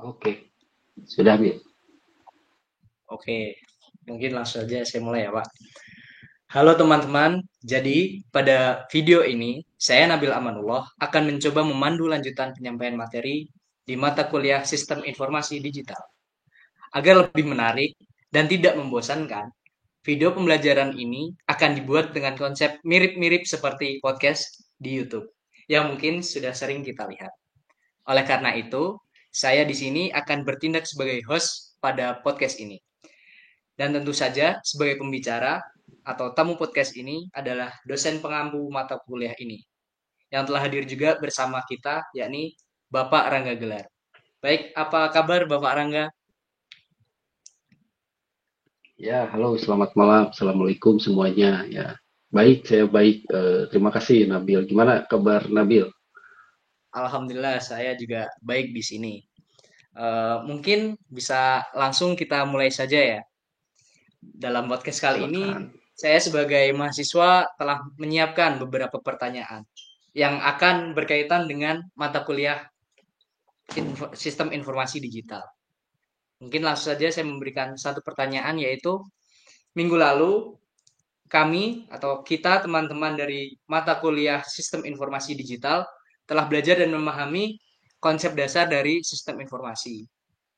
Oke, sudah Bil. Oke, mungkin langsung aja saya mulai ya, Pak. Halo teman-teman, jadi pada video ini saya Nabil Amanullah akan mencoba memandu lanjutan penyampaian materi di mata kuliah Sistem Informasi Digital. Agar lebih menarik dan tidak membosankan, video pembelajaran ini akan dibuat dengan konsep mirip-mirip seperti podcast di YouTube yang mungkin sudah sering kita lihat. Oleh karena itu, saya di sini akan bertindak sebagai host pada podcast ini. Dan tentu saja sebagai pembicara atau tamu podcast ini adalah dosen pengampu mata kuliah ini yang telah hadir juga bersama kita yakni Bapak Rangga Gelar. Baik, apa kabar Bapak Rangga? Ya, halo, selamat malam. Assalamualaikum semuanya. Ya, baik, saya baik. Terima kasih Nabil. Gimana kabar Nabil? Alhamdulillah saya juga baik di sini. Mungkin bisa langsung kita mulai saja ya. Dalam podcast kali ini Silakan. saya sebagai mahasiswa telah menyiapkan beberapa pertanyaan yang akan berkaitan dengan mata kuliah sistem informasi digital. Mungkin langsung saja saya memberikan satu pertanyaan yaitu minggu lalu kami atau kita teman-teman dari mata kuliah Sistem Informasi Digital telah belajar dan memahami konsep dasar dari sistem informasi.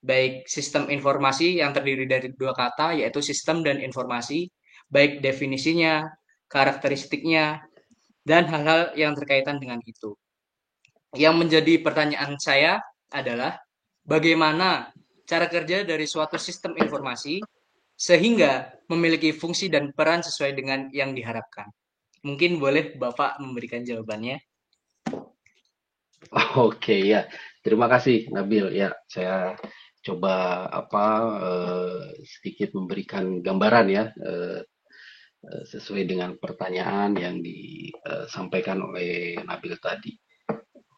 Baik sistem informasi yang terdiri dari dua kata yaitu sistem dan informasi, baik definisinya, karakteristiknya, dan hal-hal yang berkaitan dengan itu. Yang menjadi pertanyaan saya adalah bagaimana cara kerja dari suatu sistem informasi sehingga memiliki fungsi dan peran sesuai dengan yang diharapkan. Mungkin boleh Bapak memberikan jawabannya. Oke, ya. Terima kasih Nabil. Ya, saya coba sedikit memberikan gambaran ya, sesuai dengan pertanyaan yang disampaikan oleh Nabil tadi.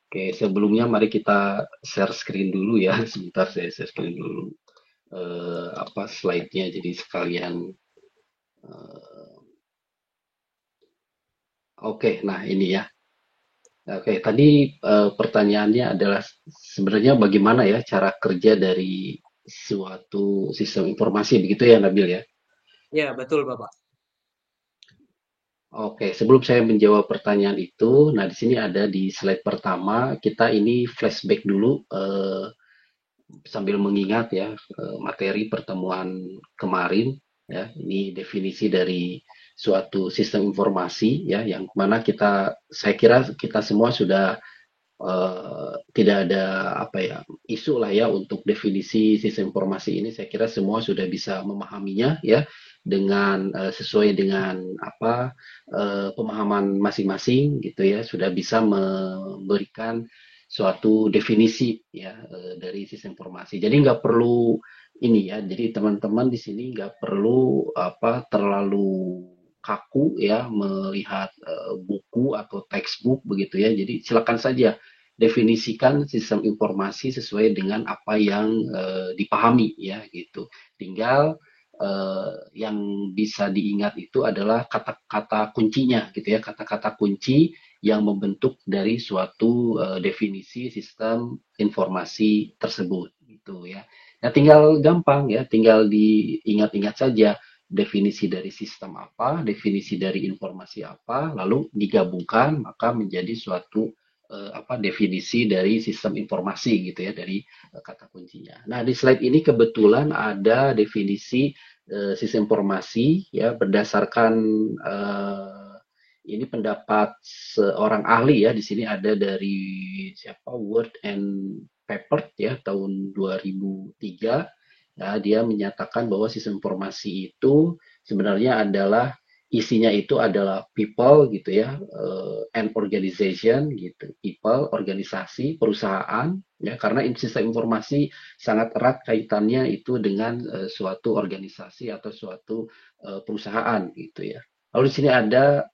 Oke, sebelumnya mari kita share screen dulu ya. Sebentar saya share screen dulu slide-nya jadi sekalian. Oke, nah ini ya. Oke, tadi pertanyaannya adalah sebenarnya bagaimana ya cara kerja dari suatu sistem informasi begitu ya Nabil ya. Ya, betul Bapak. Oke, sebelum saya menjawab pertanyaan itu, nah di sini ada di slide pertama kita ini flashback dulu sambil mengingat ya materi pertemuan kemarin ya. Ini definisi dari suatu sistem informasi ya yang mana saya kira kita semua sudah tidak ada apa ya isu lah ya untuk definisi sistem informasi ini. Saya kira semua sudah bisa memahaminya ya dengan sesuai dengan pemahaman masing-masing gitu ya, sudah bisa memberikan suatu definisi ya dari sistem informasi. Jadi nggak perlu ini ya. Jadi teman-teman di sini nggak perlu terlalu kaku ya melihat buku atau textbook begitu ya. Jadi silakan saja definisikan sistem informasi sesuai dengan apa yang dipahami ya gitu. Tinggal yang bisa diingat itu adalah kata-kata kuncinya gitu ya, kata-kata kunci yang membentuk dari suatu definisi sistem informasi tersebut gitu ya. Nah, tinggal gampang ya, tinggal diingat-ingat saja definisi dari sistem apa, definisi dari informasi apa, lalu digabungkan maka menjadi suatu definisi dari sistem informasi gitu ya dari kata kuncinya. Nah, di slide ini kebetulan ada definisi sistem informasi ya berdasarkan eh, ini pendapat seorang ahli ya. Di sini ada dari siapa Word and Paper ya tahun 2003. Ya, dia menyatakan bahwa sistem informasi itu sebenarnya adalah isinya itu adalah people gitu ya, and organization gitu, people, organisasi, perusahaan ya, karena sistem informasi sangat erat kaitannya itu dengan suatu organisasi atau suatu perusahaan gitu ya. Lalu di sini ada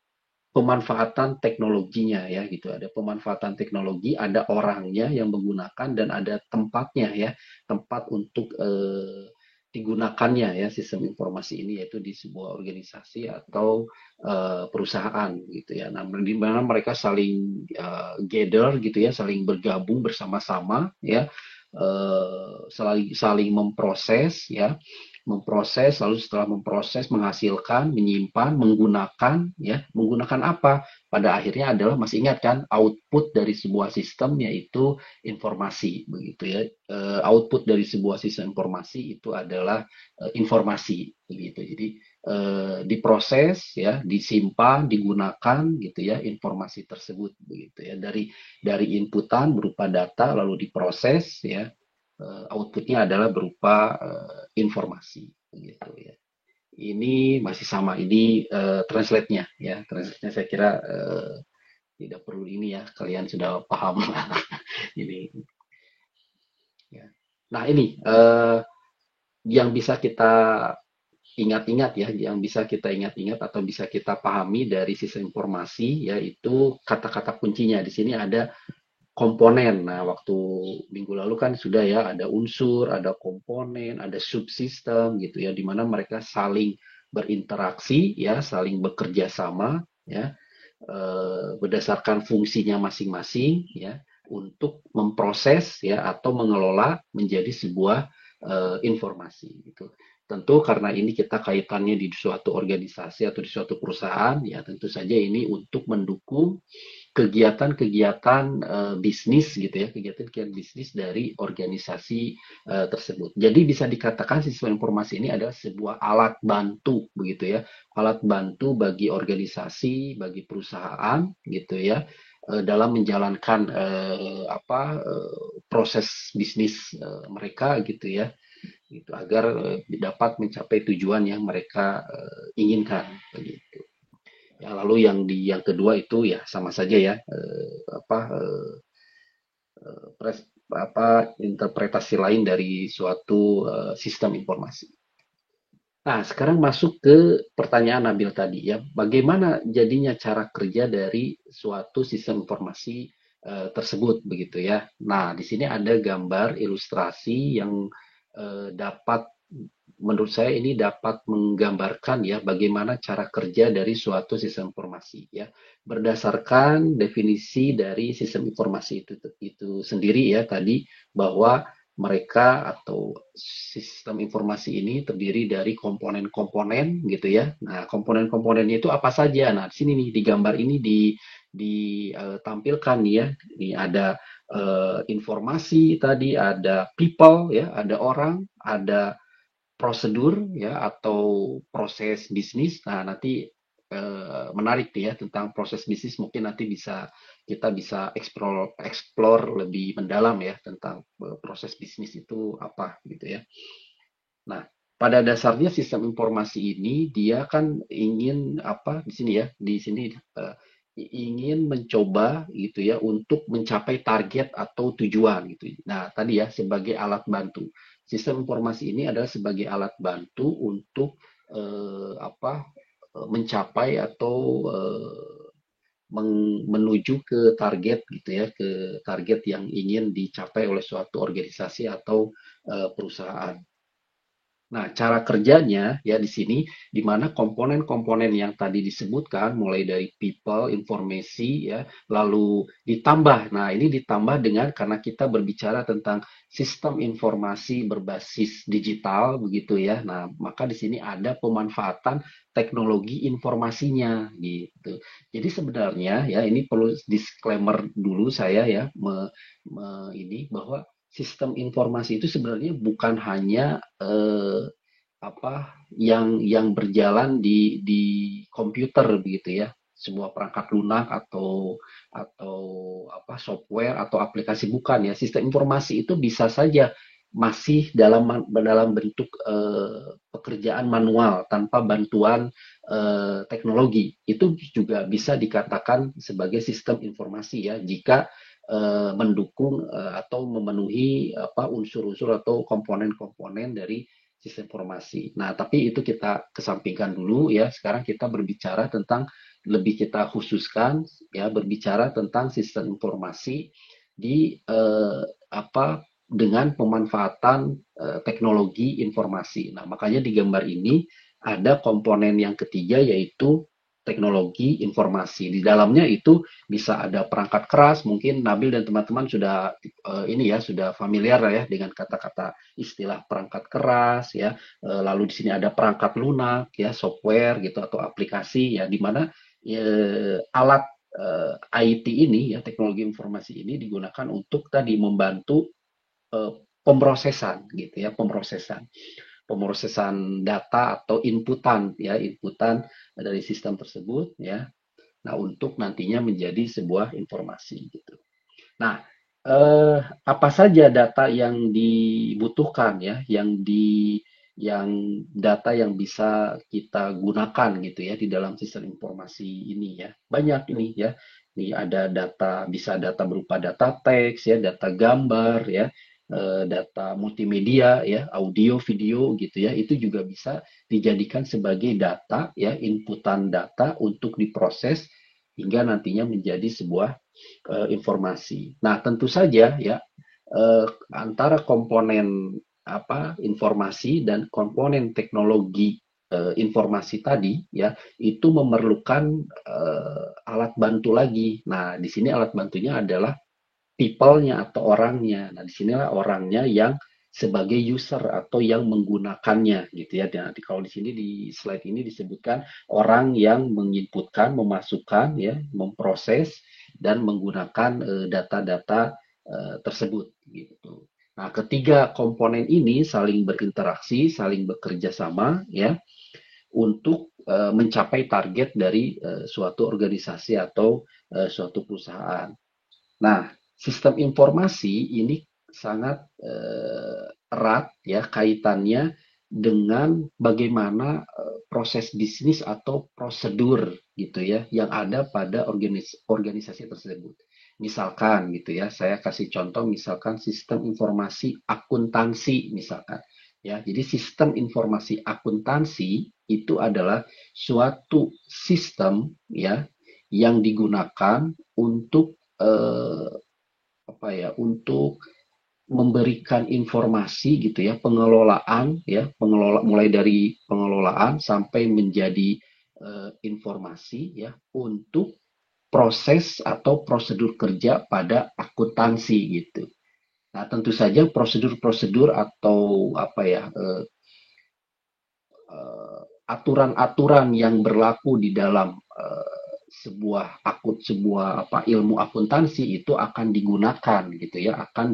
pemanfaatan teknologinya ya gitu. Ada pemanfaatan teknologi, ada orangnya yang menggunakan dan ada tempatnya ya, tempat untuk digunakannya ya sistem informasi ini yaitu di sebuah organisasi atau perusahaan gitu ya. Nah, di mana mereka saling gather gitu ya, saling bergabung bersama-sama ya saling memproses ya, memproses, lalu setelah memproses menghasilkan, menyimpan, menggunakan ya, menggunakan apa? Pada akhirnya adalah, masih ingat kan, output dari sebuah sistem yaitu informasi begitu ya. Output dari sebuah sistem informasi itu adalah informasi begitu. Jadi diproses ya, disimpan, digunakan gitu ya informasi tersebut begitu ya, dari inputan berupa data lalu diproses ya, outputnya adalah berupa informasi begitu ya. Ini masih sama, ini translate-nya ya, translate-nya saya kira tidak perlu ini ya, kalian sudah paham lah ini ya. Nah ini yang bisa kita ingat-ingat ya, yang bisa kita ingat-ingat atau bisa kita pahami dari sistem informasi, yaitu kata-kata kuncinya di sini ada komponen. Nah, waktu minggu lalu kan sudah ya, ada unsur, ada komponen, ada subsistem gitu ya, di mana mereka saling berinteraksi ya, saling bekerja sama ya, berdasarkan fungsinya masing-masing ya, untuk memproses ya atau mengelola menjadi sebuah informasi gitu. Tentu karena ini kita kaitannya di suatu organisasi atau di suatu perusahaan ya, tentu saja ini untuk mendukung kegiatan-kegiatan bisnis gitu ya, kegiatan-kegiatan bisnis dari organisasi tersebut. Jadi bisa dikatakan sistem informasi ini adalah sebuah alat bantu begitu ya, alat bantu bagi organisasi, bagi perusahaan gitu ya, dalam menjalankan proses bisnis mereka gitu ya, gitu agar dapat mencapai tujuan yang mereka inginkan begitu. Ya, lalu yang kedua itu ya sama saja ya, interpretasi lain dari suatu sistem informasi. Nah, sekarang masuk ke pertanyaan Nabil tadi ya, bagaimana jadinya cara kerja dari suatu sistem informasi tersebut begitu ya. Nah, di sini ada gambar ilustrasi yang dapat, menurut saya ini dapat menggambarkan ya bagaimana cara kerja dari suatu sistem informasi ya, berdasarkan definisi dari sistem informasi itu sendiri ya tadi, bahwa mereka atau sistem informasi ini terdiri dari komponen-komponen gitu ya. Nah, komponen-komponennya itu apa saja? Nah, di sini nih di gambar ini ditampilkan nih ya. Ini ada informasi tadi, ada people ya, ada orang, ada prosedur ya atau proses bisnis. Nah, nanti menarik nih ya tentang proses bisnis, mungkin nanti kita bisa explore lebih mendalam ya tentang proses bisnis itu apa gitu ya. Nah, pada dasarnya sistem informasi ini dia kan ingin apa di sini ya, di sini ingin mencoba gitu ya untuk mencapai target atau tujuan gitu. Nah, tadi ya sebagai alat bantu. Sistem informasi ini adalah sebagai alat bantu untuk mencapai atau menuju ke target gitu ya, ke target yang ingin dicapai oleh suatu organisasi atau perusahaan. Nah, cara kerjanya ya di sini, di mana komponen-komponen yang tadi disebutkan, mulai dari people, informasi, ya, lalu ditambah. Nah, ini ditambah dengan, karena kita berbicara tentang sistem informasi berbasis digital, begitu ya. Nah, maka di sini ada pemanfaatan teknologi informasinya, gitu. Jadi sebenarnya ya, ini perlu disclaimer dulu saya ya, ini bahwa sistem informasi itu sebenarnya bukan hanya yang berjalan di komputer begitu ya, sebuah perangkat lunak atau software atau aplikasi, bukan ya. Sistem informasi itu bisa saja masih dalam bentuk pekerjaan manual tanpa bantuan teknologi, itu juga bisa dikatakan sebagai sistem informasi ya, jika mendukung atau memenuhi unsur-unsur atau komponen-komponen dari sistem informasi. Nah, tapi itu kita kesampingkan dulu ya. Sekarang kita berbicara tentang, lebih kita khususkan ya, berbicara tentang sistem informasi di dengan pemanfaatan teknologi informasi. Nah, makanya di gambar ini ada komponen yang ketiga, yaitu teknologi informasi. Di dalamnya itu bisa ada perangkat keras, mungkin Nabil dan teman-teman sudah ini ya sudah familiar ya dengan kata-kata istilah perangkat keras ya. Lalu di sini ada perangkat lunak ya, software gitu atau aplikasi ya di mana alat IT ini ya teknologi informasi ini digunakan untuk tadi membantu pemrosesan gitu ya, pemrosesan data atau inputan dari sistem tersebut ya. Nah, untuk nantinya menjadi sebuah informasi gitu. Nah, apa saja data yang dibutuhkan ya, yang data yang bisa kita gunakan gitu ya di dalam sistem informasi ini ya. Banyak ini ya. Ini ada data, bisa data berupa data teks ya, data gambar ya, data multimedia ya, audio, video gitu ya. Itu juga bisa dijadikan sebagai data ya, inputan data untuk diproses hingga nantinya menjadi sebuah informasi. Nah, tentu saja ya antara komponen informasi dan komponen teknologi informasi tadi ya itu memerlukan alat bantu lagi. Nah, di sini alat bantunya adalah people-nya atau orangnya. Nah, disinilah orangnya yang sebagai user atau yang menggunakannya gitu ya. Nanti kalau di sini di slide ini disebutkan orang yang menginputkan, memasukkan ya, memproses dan menggunakan data-data tersebut gitu. Nah, ketiga komponen ini saling berinteraksi, saling bekerja sama ya untuk mencapai target dari suatu organisasi atau suatu perusahaan. Nah, sistem informasi ini sangat erat ya kaitannya dengan bagaimana proses bisnis atau prosedur gitu ya yang ada pada organisasi tersebut. Misalkan gitu ya, saya kasih contoh misalkan sistem informasi akuntansi misalkan. Ya, jadi sistem informasi akuntansi itu adalah suatu sistem ya yang digunakan untuk untuk memberikan informasi gitu ya pengelolaan ya mulai dari pengelolaan sampai menjadi informasi ya untuk proses atau prosedur kerja pada akuntansi gitu. Nah, tentu saja prosedur-prosedur atau aturan-aturan yang berlaku di dalam sebuah ilmu akuntansi itu akan digunakan gitu ya akan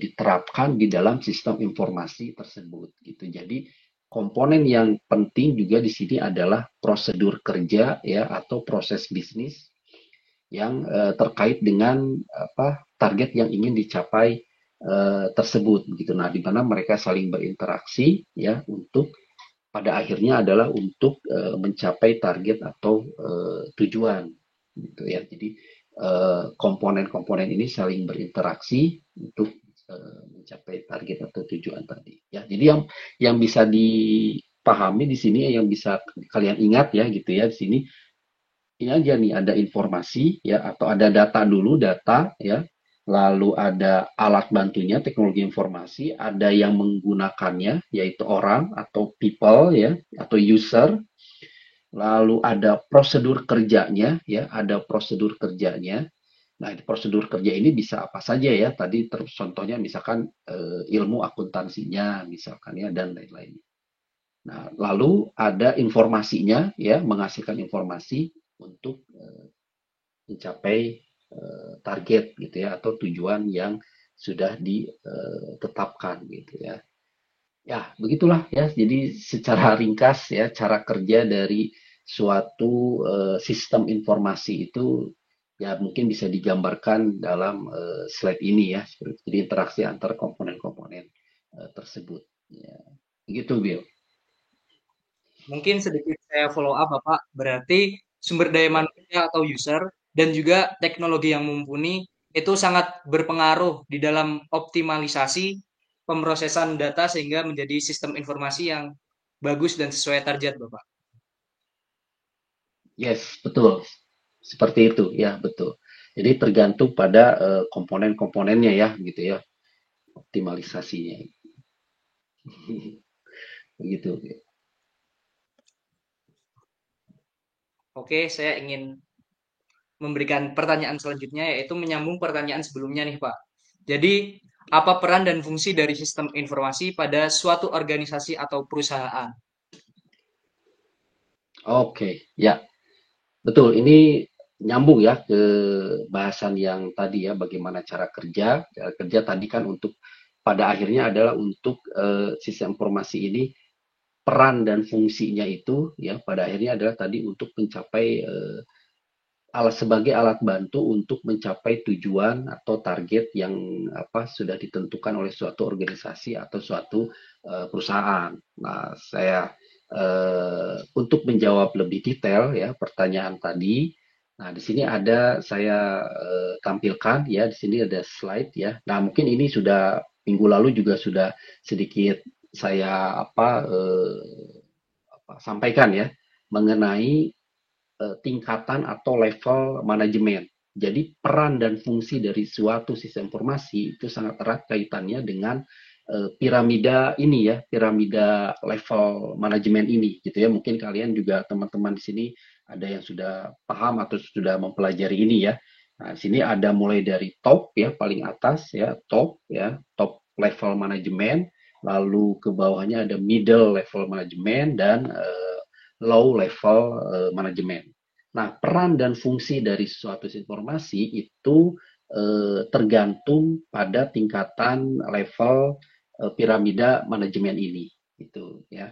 diterapkan di dalam sistem informasi tersebut gitu. Jadi komponen yang penting juga di sini adalah prosedur kerja ya atau proses bisnis yang terkait dengan target yang ingin dicapai tersebut gitu. Nah, di mana mereka saling berinteraksi ya untuk pada akhirnya adalah untuk mencapai target atau tujuan gitu ya. Jadi komponen-komponen ini saling berinteraksi untuk mencapai target atau tujuan tadi ya. Jadi yang bisa dipahami di sini yang bisa kalian ingat ya gitu ya di sini ini aja nih ada informasi ya atau ada data dulu data ya lalu ada alat bantunya teknologi informasi ada yang menggunakannya yaitu orang atau people ya atau user lalu ada prosedur kerjanya ya ada prosedur kerjanya. Nah, prosedur kerja ini bisa apa saja ya tadi contohnya misalkan ilmu akuntansinya misalkan ya dan lain-lain. Nah, lalu ada informasinya ya menghasilkan informasi untuk mencapai target gitu ya atau tujuan yang sudah ditetapkan gitu ya. Ya, begitulah ya. Jadi secara ringkas ya cara kerja dari suatu sistem informasi itu ya mungkin bisa digambarkan dalam slide ini ya. Jadi interaksi antar komponen-komponen tersebut. Ya. Begitu, Bill. Mungkin sedikit saya follow up, Bapak. Berarti sumber daya Ya. manusia atau user dan juga teknologi yang mumpuni itu sangat berpengaruh di dalam optimalisasi pemrosesan data sehingga menjadi sistem informasi yang bagus dan sesuai target, Bapak. Yes, betul. Seperti itu, ya betul. Jadi tergantung pada komponen-komponennya ya, gitu ya, optimalisasinya. Begitu. Oke, saya ingin memberikan pertanyaan selanjutnya, yaitu menyambung pertanyaan sebelumnya nih, Pak. Jadi, apa peran dan fungsi dari sistem informasi pada suatu organisasi atau perusahaan? Oke, ya, betul. Ini nyambung ya ke bahasan yang tadi ya, bagaimana cara kerja. Cara kerja tadi kan untuk pada akhirnya adalah untuk sistem informasi ini peran dan fungsinya itu ya pada akhirnya adalah tadi untuk mencapai alat sebagai alat bantu untuk mencapai tujuan atau target yang apa sudah ditentukan oleh suatu organisasi atau suatu perusahaan. Nah, saya untuk menjawab lebih detail ya pertanyaan tadi. Nah, di sini ada saya tampilkan ya, di sini ada slide ya. Nah, mungkin ini sudah minggu lalu juga sudah sedikit saya sampaikan ya mengenai tingkatan atau level manajemen. Jadi peran dan fungsi dari suatu sistem informasi itu sangat erat kaitannya dengan piramida ini ya, piramida level manajemen ini gitu ya. Mungkin kalian juga teman-teman di sini ada yang sudah paham atau sudah mempelajari ini ya. Nah, di sini ada mulai dari top ya, paling atas ya, top level manajemen, lalu ke bawahnya ada middle level manajemen dan low level manajemen. Nah, peran dan fungsi dari suatu informasi itu tergantung pada tingkatan level piramida manajemen ini, gitu ya.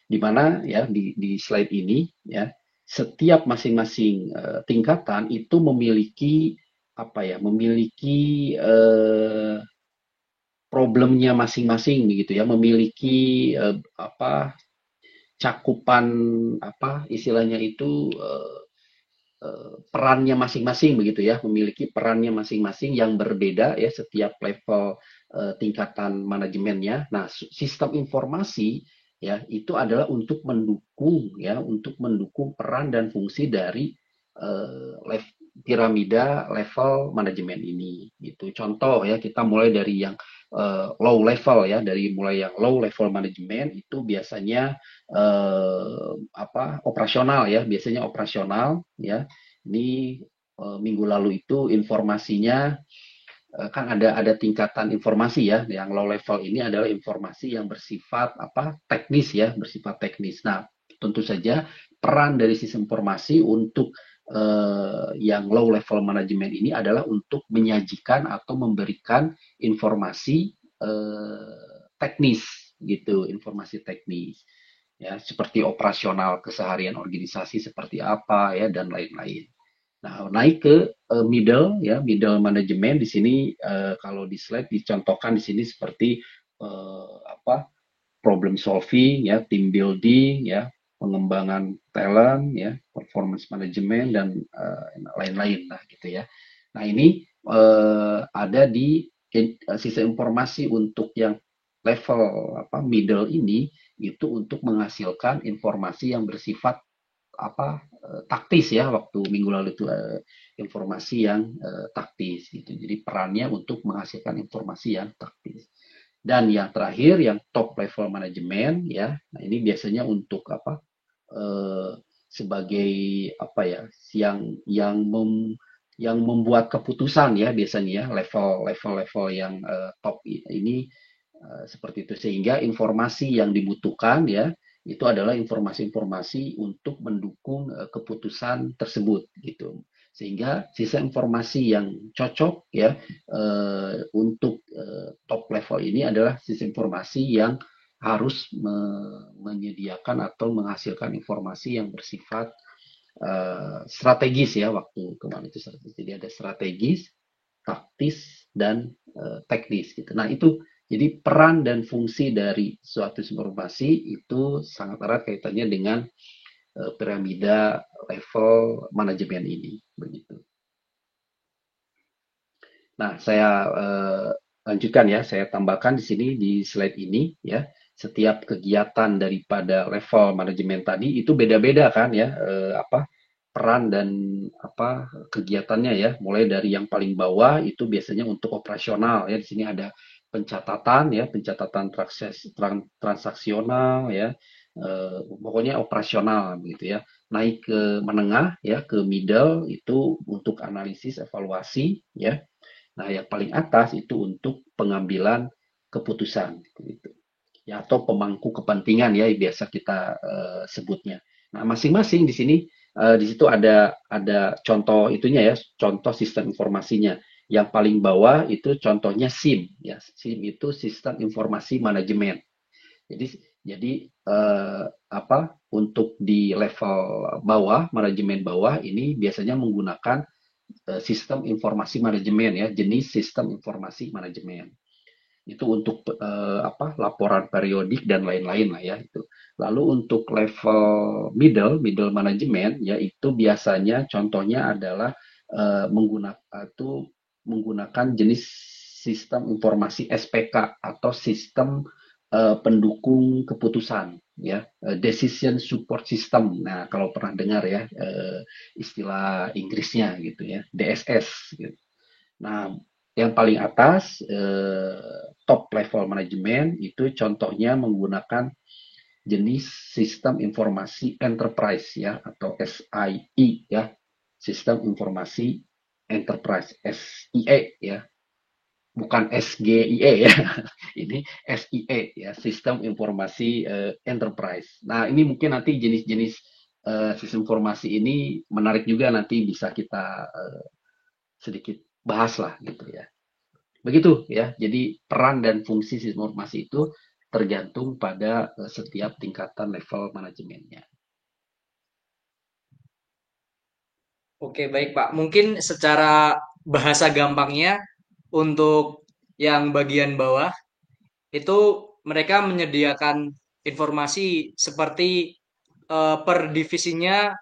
Di mana ya di slide ini ya setiap masing-masing tingkatan itu memiliki apa ya, memiliki problemnya masing-masing begitu ya, memiliki apa cakupan apa istilahnya itu perannya masing-masing begitu ya, memiliki perannya masing-masing yang berbeda ya setiap level tingkatan manajemennya. Nah, sistem informasi ya itu adalah untuk mendukung peran dan fungsi dari piramida level manajemen ini gitu. Contoh ya kita mulai dari yang low level ya, dari mulai yang low level manajemen itu biasanya operasional ya, biasanya operasional ya. Ini minggu lalu itu informasinya kan ada tingkatan informasi ya. Yang low level ini adalah informasi yang bersifat apa? Teknis ya, bersifat teknis. Nah, tentu saja peran dari sistem informasi untuk yang low level manajemen ini adalah untuk menyajikan atau memberikan informasi teknis gitu, informasi teknis ya seperti operasional keseharian organisasi seperti apa ya dan lain-lain. Nah, naik ke middle management di sini kalau di slide dicontohkan di sini seperti apa problem solving ya, team building ya, pengembangan talent ya, performance management dan lain-lain lah gitu ya. Nah, ini ada di sistem informasi untuk yang level apa middle ini itu untuk menghasilkan informasi yang bersifat apa taktis ya waktu minggu lalu itu informasi yang taktis gitu. Jadi perannya untuk menghasilkan informasi yang taktis. Dan yang terakhir yang top level manajemen ya. Nah, ini biasanya untuk apa? Sebagai apa ya? Yang membuat keputusan ya biasanya ya level yang top ini seperti itu sehingga informasi yang dibutuhkan ya itu adalah informasi-informasi untuk mendukung keputusan tersebut gitu sehingga sisa informasi yang cocok ya untuk top level ini adalah sisa informasi yang harus menyediakan atau menghasilkan informasi yang bersifat strategis ya waktu kemarin itu strategis. Jadi ada strategis, taktis dan teknis gitu. Nah, itu jadi peran dan fungsi dari suatu informasi itu sangat erat kaitannya dengan piramida level manajemen ini begitu. Nah, saya lanjutkan ya, saya tambahkan di sini di slide ini ya, setiap kegiatan daripada level manajemen tadi itu beda-beda kan ya, apa peran dan apa kegiatannya ya, mulai dari yang paling bawah itu biasanya untuk operasional ya, di sini ada pencatatan ya, pencatatan transaksional ya, pokoknya operasional begitu ya. naik ke menengah ya, ke middle itu untuk analisis evaluasi ya. Nah, yang paling atas itu untuk pengambilan keputusan gitu. Ya, atau pemangku kepentingan ya biasa kita sebutnya. Nah, masing-masing di sini di situ ada contoh itunya ya, contoh sistem informasinya. Yang paling bawah itu contohnya SIM ya. SIM itu sistem informasi manajemen. Jadi jadi apa untuk di level bawah, manajemen bawah ini biasanya menggunakan sistem informasi manajemen ya, jenis sistem informasi manajemen. Itu untuk apa laporan periodik dan lain-lain lah ya itu. Lalu untuk level middle management ya itu biasanya contohnya adalah menggunakan jenis sistem informasi SPK atau sistem pendukung keputusan ya, decision support system. Nah, kalau pernah dengar ya istilah Inggrisnya gitu ya, DSS gitu. Nah, yang paling atas top level manajemen itu contohnya menggunakan jenis sistem informasi enterprise ya atau SIE ya, sistem informasi enterprise SIE ya, bukan SGIE ya. Ini SIE ya, sistem informasi enterprise. Nah, ini mungkin nanti jenis-jenis sistem informasi ini menarik juga nanti bisa kita sedikit bahas lah gitu ya. Begitu ya. Jadi peran dan fungsi sistem informasi itu tergantung pada setiap tingkatan level manajemennya. Oke, baik Pak. Mungkin secara bahasa gampangnya untuk yang bagian bawah itu mereka menyediakan informasi seperti per divisinya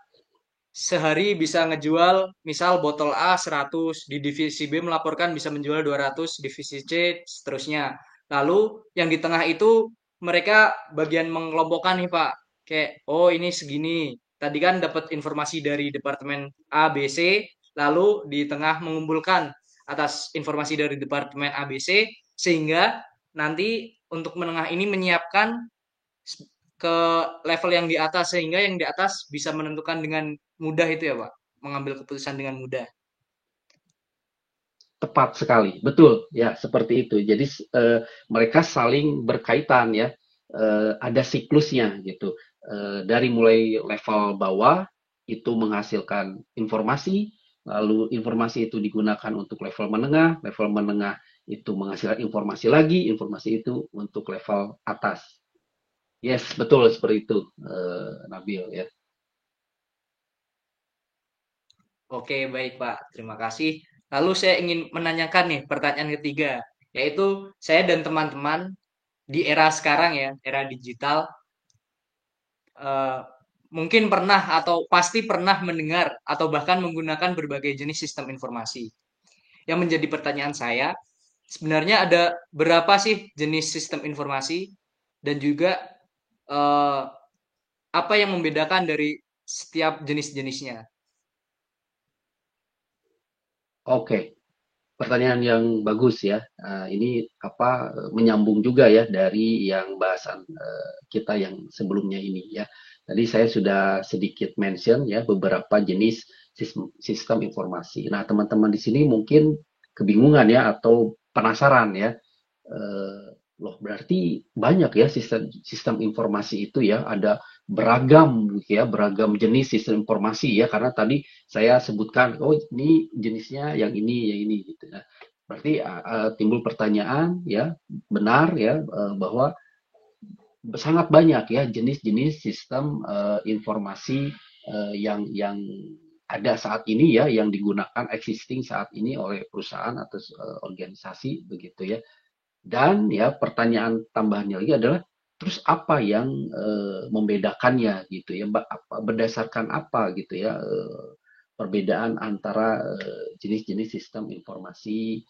sehari bisa ngejual misal botol A 100, di divisi B melaporkan bisa menjual 200, divisi C seterusnya. Lalu yang di tengah itu mereka bagian mengelompokkan nih Pak. Kayak oh ini segini. Tadi kan dapat informasi dari departemen A, B, C, lalu di tengah mengumpulkan atas informasi dari departemen A, B, C sehingga nanti untuk menengah ini menyiapkan ke level yang di atas sehingga yang di atas bisa menentukan dengan mudah itu ya Pak, mengambil keputusan dengan mudah. Tepat sekali, betul ya seperti itu. Jadi mereka saling berkaitan ya, ada siklusnya gitu. Dari mulai level bawah itu menghasilkan informasi, lalu informasi itu digunakan untuk level menengah itu menghasilkan informasi itu untuk level atas. Yes, betul seperti itu, Nabil ya. Oke, baik Pak. Terima kasih. Lalu saya ingin menanyakan nih pertanyaan ketiga, yaitu saya dan teman-teman di era sekarang ya, era digital, eh, mungkin pernah atau pasti pernah mendengar atau bahkan menggunakan berbagai jenis sistem informasi. Yang menjadi pertanyaan saya, sebenarnya ada berapa sih jenis sistem informasi dan juga eh, apa yang membedakan dari setiap jenis-jenisnya? Oke, pertanyaan yang bagus ya. Ini apa menyambung juga ya dari yang bahasan kita yang sebelumnya ini ya. Tadi saya sudah sedikit mention ya beberapa jenis sistem informasi. Nah, teman-teman di sini mungkin kebingungan ya atau penasaran ya. Eh, Loh, berarti banyak ya sistem sistem informasi itu ya, ada beragam gitu ya, beragam jenis sistem informasi ya, karena tadi saya sebutkan, oh ini jenisnya yang ini gitu ya. Berarti timbul pertanyaan ya, benar ya bahwa sangat banyak ya jenis-jenis sistem informasi yang ada saat ini ya, yang digunakan existing saat ini oleh perusahaan atau organisasi begitu ya. Dan ya pertanyaan tambahannya lagi adalah terus apa yang membedakannya gitu ya, berdasarkan apa gitu ya perbedaan antara jenis-jenis sistem informasi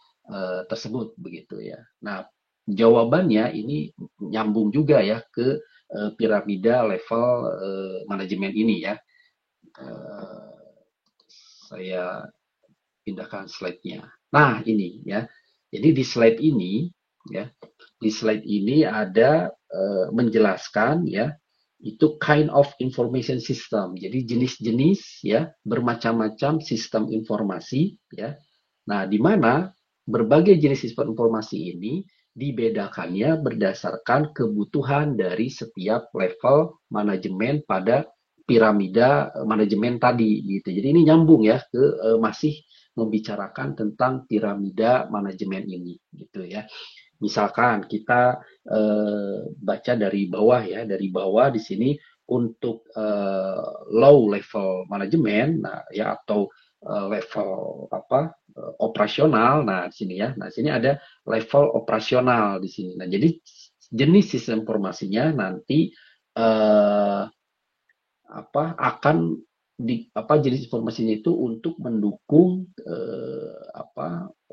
tersebut begitu ya. Nah, jawabannya ini nyambung juga ya ke piramida level manajemen ini ya. Eh, saya pindahkan slide-nya. Nah, ini ya. Jadi di slide ini ya, di slide ini ada menjelaskan ya itu kind of information system. Jadi jenis-jenis ya bermacam-macam sistem informasi ya. Nah, di mana berbagai jenis sistem informasi ini dibedakannya berdasarkan kebutuhan dari setiap level manajemen pada piramida manajemen tadi gitu. Jadi ini nyambung ya ke masih membicarakan tentang piramida manajemen ini gitu ya. Misalkan kita baca dari bawah ya, dari bawah di sini untuk low level manajemen, nah ya atau level apa operasional. Nah, di sini ya. Nah, di sini ada level operasional di sini. Nah, jadi jenis sistem informasinya nanti eh, akan jenis informasinya itu untuk mendukung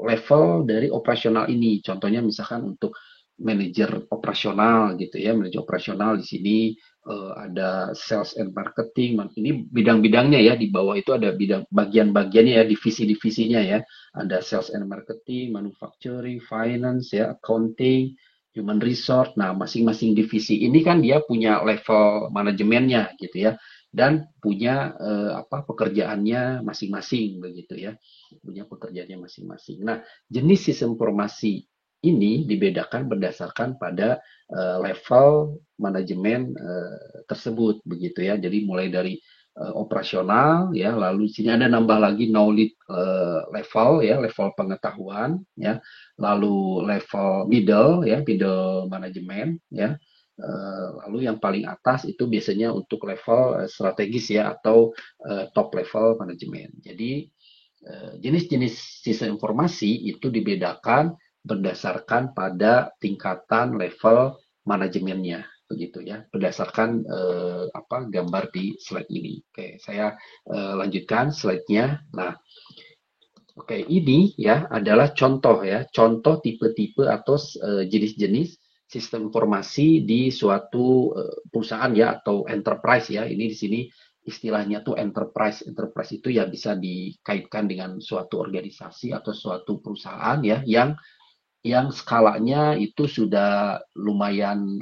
level dari operasional ini. Contohnya misalkan untuk manajer operasional gitu ya, manajer operasional di sini ada sales and marketing. Ini bidang-bidangnya ya, di bawah itu ada bidang bagian-bagiannya ya, divisi-divisinya ya. Ada sales and marketing, manufacturing, finance ya, accounting, human resource. Nah, masing-masing divisi ini kan dia punya level manajemennya gitu ya, dan punya pekerjaannya masing-masing begitu ya, punya pekerjaannya masing-masing. Nah, jenis sistem informasi ini dibedakan berdasarkan pada level manajemen tersebut begitu ya. Jadi mulai dari operasional ya, lalu di sini ada nambah lagi knowledge level ya, level pengetahuan ya, lalu level middle ya, middle manajemen ya. Lalu yang paling atas itu biasanya untuk level strategis ya, atau top level manajemen. Jadi jenis-jenis sistem informasi itu dibedakan berdasarkan pada tingkatan level manajemennya begitu ya, berdasarkan gambar di slide ini. Oke, saya lanjutkan slide-nya. Nah, oke, ini ya adalah contoh ya, contoh tipe-tipe atau jenis-jenis sistem informasi di suatu perusahaan ya, atau enterprise ya. Ini di sini istilahnya tuh enterprise. Enterprise itu ya bisa dikaitkan dengan suatu organisasi atau suatu perusahaan ya, yang skalanya itu sudah lumayan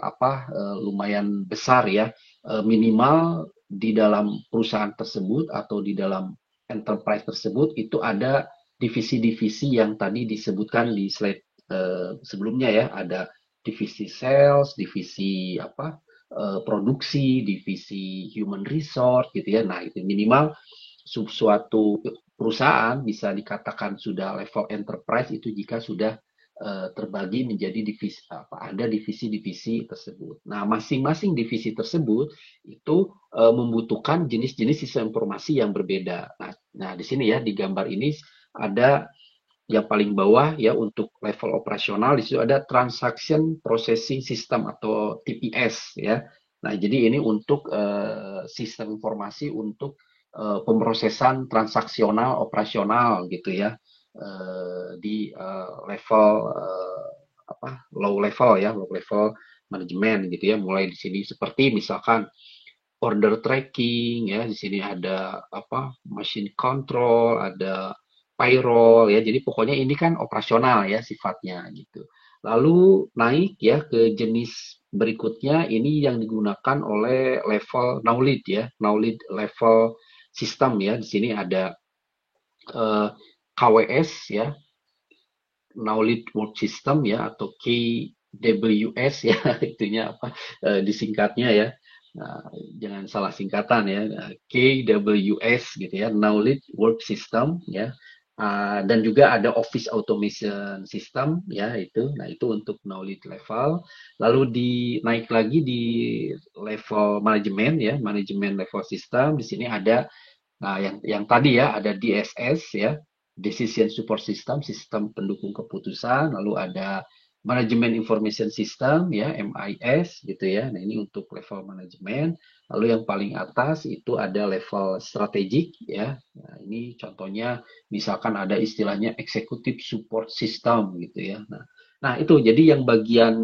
lumayan besar ya. Minimal di dalam perusahaan tersebut atau di dalam enterprise tersebut itu ada divisi-divisi yang tadi disebutkan di slide sebelumnya ya. Ada divisi sales, divisi produksi, divisi human resource gitu ya. Nah, itu minimal suatu perusahaan bisa dikatakan sudah level enterprise itu jika sudah terbagi menjadi divisi ada divisi-divisi tersebut. Nah, masing-masing divisi tersebut itu membutuhkan jenis-jenis sistem informasi yang berbeda. Nah, di sini ya di gambar ini ada yang paling bawah ya, untuk level operasional di situ ada Transaction Processing System atau TPS ya. Nah, jadi ini untuk sistem informasi untuk pemrosesan transaksional operasional gitu ya, di level low level ya, low level manajemen gitu ya. Mulai di sini seperti misalkan order tracking ya, di sini ada machine control, ada payroll ya. Jadi pokoknya ini kan operasional ya sifatnya gitu. Lalu naik ya ke jenis berikutnya, ini yang digunakan oleh level knowledge ya, knowledge level system ya. Di sini ada KWS ya, knowledge work system ya, atau KWS ya, itunya disingkatnya ya. Nah, jangan salah singkatan ya. Nah, KWS gitu ya, knowledge work system ya. Dan juga ada office automation system ya itu. Nah, itu untuk knowledge level. Lalu naik lagi di level manajemen ya, manajemen level system. Di sini ada, nah, yang tadi ya ada DSS ya, Decision Support System, sistem pendukung keputusan. Lalu ada Management Information System ya, MIS gitu ya. Nah, ini untuk level manajemen. Lalu yang paling atas itu ada level strategik ya. Nah, ini contohnya misalkan ada istilahnya Executive Support System gitu ya. Nah, itu jadi yang bagian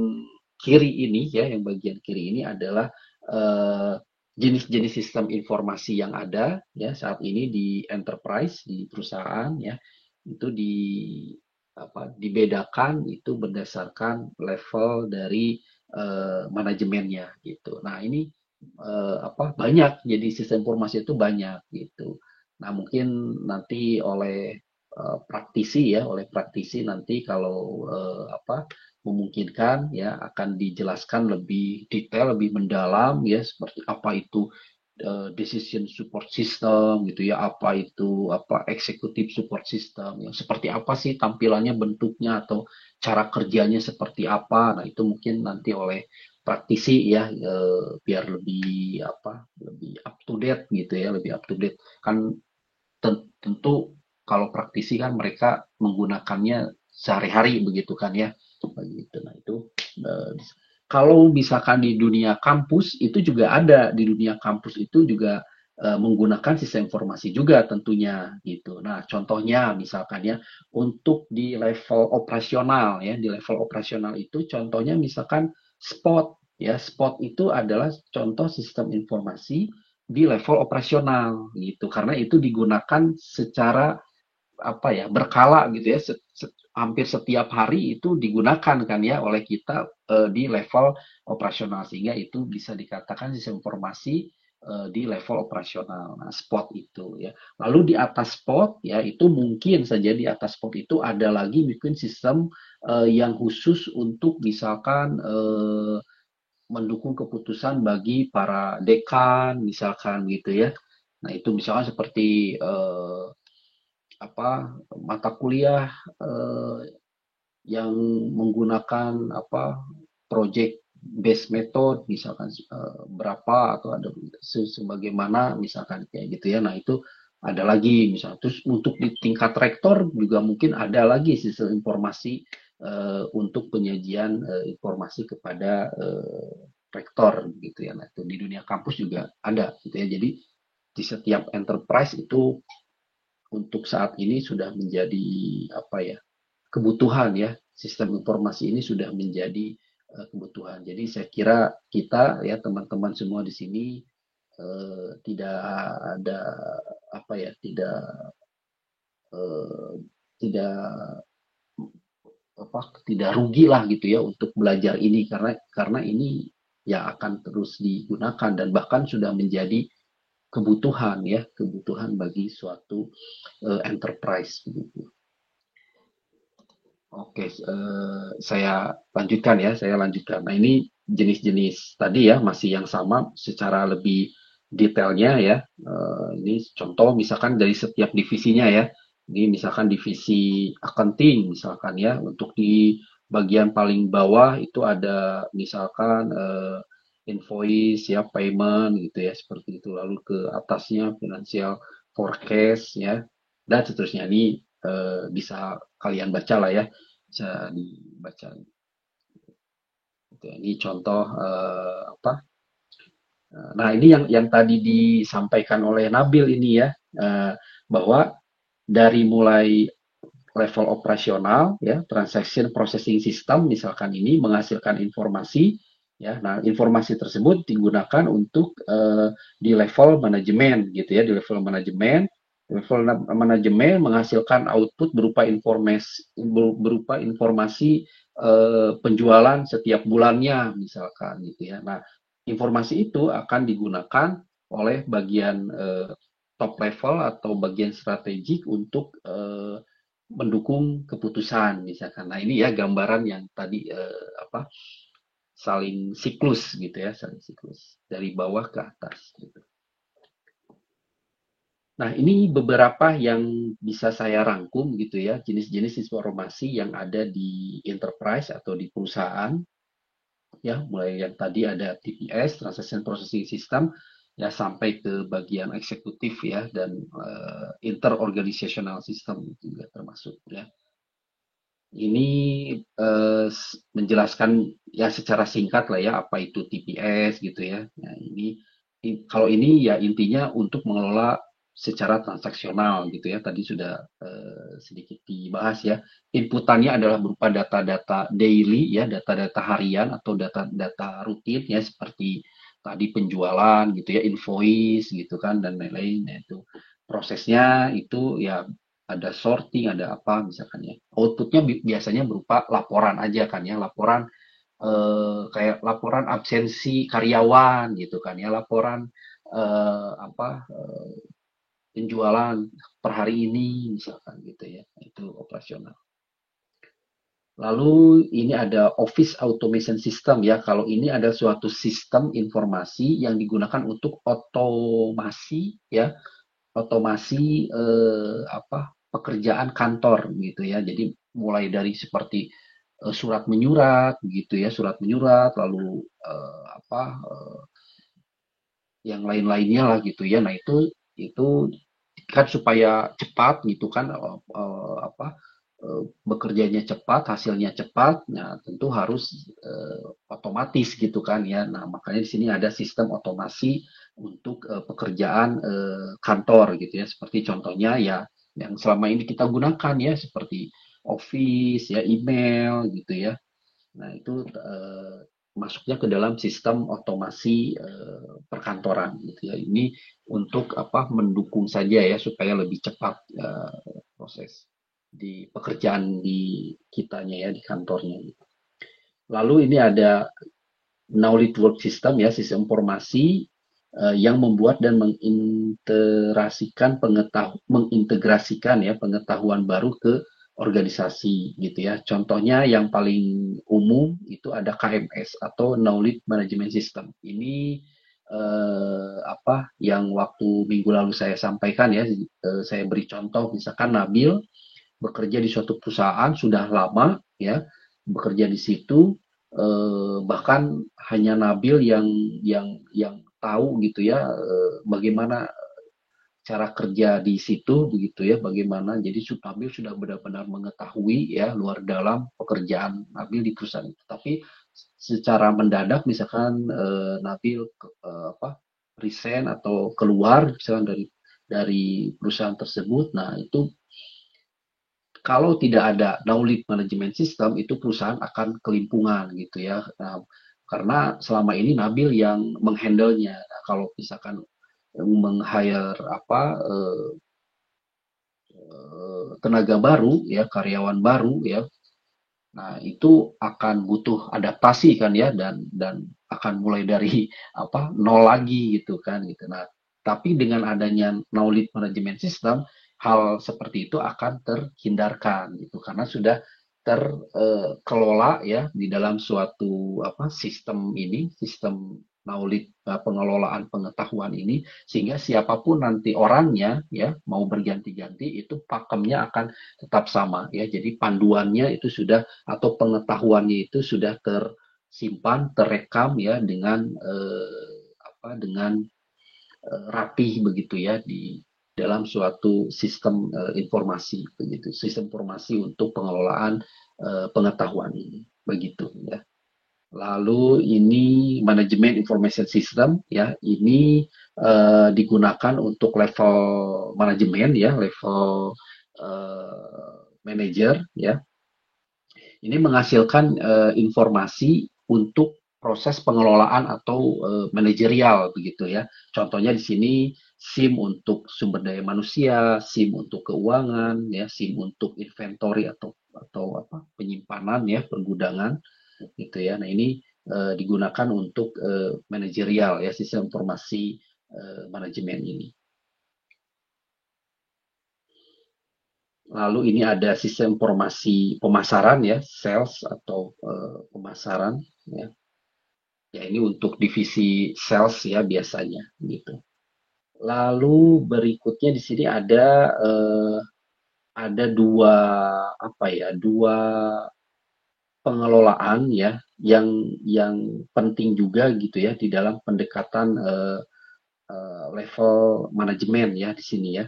kiri ini ya, yang bagian kiri ini adalah eh, jenis-jenis sistem informasi yang ada ya saat ini di enterprise, di perusahaan ya, itu dibedakan itu berdasarkan level dari manajemennya gitu. Nah, ini banyak, jadi sistem informasi itu banyak gitu. Nah mungkin nanti oleh oleh praktisi nanti kalau memungkinkan ya akan dijelaskan lebih detail, lebih mendalam ya seperti apa itu decision support system gitu ya, apa itu executive support system, yang seperti apa sih tampilannya, bentuknya atau cara kerjanya seperti apa. Nah itu mungkin nanti oleh praktisi ya biar lebih up to date gitu ya, lebih up to date kan. Tentu kalau praktisi kan mereka menggunakannya sehari-hari begitu kan ya, begitu. Nah itu eh, kalau misalkan di dunia kampus itu juga ada, di dunia kampus itu juga menggunakan sistem informasi juga tentunya gitu. Nah contohnya misalkan ya untuk di level operasional ya, di level operasional itu contohnya misalkan spot ya, spot itu adalah contoh sistem informasi di level operasional gitu, karena itu digunakan secara berkala gitu ya, hampir setiap hari itu digunakan kan ya oleh kita di level operasional, sehingga itu bisa dikatakan sistem informasi di level operasional. Nah spot itu ya, lalu di atas spot ya itu mungkin saja di atas spot itu ada lagi mungkin sistem yang khusus untuk misalkan mendukung keputusan bagi para dekan misalkan gitu ya. Nah itu misalkan seperti mata kuliah eh, yang menggunakan project based method misalkan berapa atau ada sebagaimana misalkan kayak gitu ya. Nah itu ada lagi misalnya, terus untuk di tingkat rektor juga mungkin ada lagi sistem informasi untuk penyajian informasi kepada rektor gitu ya. Nah itu di dunia kampus juga ada gitu ya. Jadi di setiap enterprise itu untuk saat ini sudah menjadi kebutuhan ya, sistem informasi ini sudah menjadi kebutuhan. Jadi saya kira kita ya teman-teman semua di sini tidak ada tidak eh, tidak tidak rugi lah gitu ya untuk belajar ini, karena ini ya akan terus digunakan dan bahkan sudah menjadi kebutuhan ya, kebutuhan bagi suatu enterprise begitu. Oke, saya lanjutkan ya, saya lanjutkan. Nah, ini jenis-jenis tadi ya, masih yang sama secara lebih detailnya ya. Ini contoh misalkan dari setiap divisinya ya. Ini misalkan divisi accounting misalkan ya, untuk di bagian paling bawah itu ada misalkan invoice ya, payment gitu ya, seperti itu. Lalu ke atasnya financial forecast ya, dan seterusnya. Ini bisa kalian baca lah ya, bisa dibaca. Ini contoh nah ini yang tadi disampaikan oleh Nabil ini ya, bahwa dari mulai level operasional ya, transaction processing system misalkan ini menghasilkan informasi ya. Nah informasi tersebut digunakan untuk di level manajemen gitu ya, di level manajemen. Level manajemen menghasilkan output berupa informasi penjualan setiap bulannya misalkan gitu ya. Nah informasi itu akan digunakan oleh bagian top level atau bagian strategik untuk mendukung keputusan misalkan. Nah ini ya gambaran yang tadi saling siklus gitu ya, saling siklus dari bawah ke atas gitu. Nah ini beberapa yang bisa saya rangkum gitu ya, jenis-jenis informasi yang ada di enterprise atau di perusahaan ya, mulai yang tadi ada TPS Transaction Processing System ya, sampai ke bagian eksekutif ya, dan interorganizational system juga termasuk ya. Ini menjelaskan ya secara singkat lah ya apa itu TPS gitu ya. Nah, kalau ini ya intinya untuk mengelola secara transaksional gitu ya. Tadi sudah sedikit dibahas ya. Inputannya adalah berupa data-data daily ya, data-data harian atau data-data rutin ya, seperti tadi penjualan gitu ya, invoice gitu kan, dan lain-lain. Nah, itu prosesnya itu ya ada sorting, ada apa misalkan ya. Outputnya biasanya berupa laporan aja kan ya, laporan kayak laporan absensi karyawan gitu kan ya, laporan apa penjualan per hari ini misalkan gitu ya, itu operasional. Lalu ini ada Office Automation System ya. Kalau ini ada suatu sistem informasi yang digunakan untuk otomasi ya, otomasi apa pekerjaan kantor gitu ya. Jadi mulai dari seperti surat menyurat gitu ya, surat menyurat, lalu apa yang lain-lainnya lah gitu ya. Nah itu kan supaya cepat gitu kan apa bekerjanya cepat, hasilnya cepat, nah tentu harus otomatis gitu kan ya. Nah makanya di sini ada sistem otomasi untuk pekerjaan kantor gitu ya. Seperti contohnya ya yang selama ini kita gunakan ya seperti Office ya, email gitu ya. Nah, itu masuknya ke dalam sistem otomasi perkantoran gitu ya. Ini untuk apa mendukung saja ya supaya lebih cepat proses di pekerjaan di kitanya ya di kantornya. Lalu ini ada knowledge work system ya, sistem informasi yang membuat dan mengintegrasikan ya pengetahuan baru ke organisasi gitu ya. Contohnya yang paling umum itu ada KMS atau Knowledge Management System. Ini apa yang waktu minggu lalu saya sampaikan ya, saya beri contoh misalkan Nabil bekerja di suatu perusahaan sudah lama ya, bekerja di situ bahkan hanya Nabil yang tahu gitu ya bagaimana cara kerja di situ begitu ya, bagaimana jadi Nabil sudah benar-benar mengetahui ya luar dalam pekerjaan Nabil di perusahaan itu. Tapi secara mendadak misalkan Nabil apa resign atau keluar misalkan dari perusahaan tersebut, nah itu kalau tidak ada knowledge management system itu perusahaan akan kelimpungan gitu ya. Nah, karena selama ini Nabil yang menghandlenya. Nah, kalau misalkan meng-hire apa tenaga baru ya, karyawan baru ya. Nah, itu akan butuh adaptasi kan ya dan akan mulai dari apa nol lagi gitu kan gitu. Nah, tapi dengan adanya knowledge management system hal seperti itu akan terhindarkan gitu karena sudah terkelola ya di dalam suatu apa sistem ini, sistem knowledge pengelolaan pengetahuan ini sehingga siapapun nanti orangnya ya mau berganti-ganti itu pakemnya akan tetap sama ya. Jadi panduannya itu sudah atau pengetahuannya itu sudah tersimpan, terekam ya dengan apa dengan rapih begitu ya di dalam suatu sistem informasi begitu, sistem informasi untuk pengelolaan pengetahuan ini begitu ya. Lalu ini manajemen information system ya, ini digunakan untuk level manajemen ya, level manager ya. Ini menghasilkan informasi untuk proses pengelolaan atau manajerial begitu ya. Contohnya di sini SIM untuk sumber daya manusia, SIM untuk keuangan, ya, SIM untuk inventory atau apa penyimpanan ya, pergudangan gitu ya. Nah, ini digunakan untuk manajerial ya, sistem informasi manajemen ini. Lalu ini ada sistem informasi pemasaran ya, sales atau pemasaran ya. Ya ini untuk divisi sales ya biasanya gitu. Lalu berikutnya di sini ada dua apa ya, dua pengelolaan ya yang penting juga gitu ya di dalam pendekatan level manajemen ya di sini ya.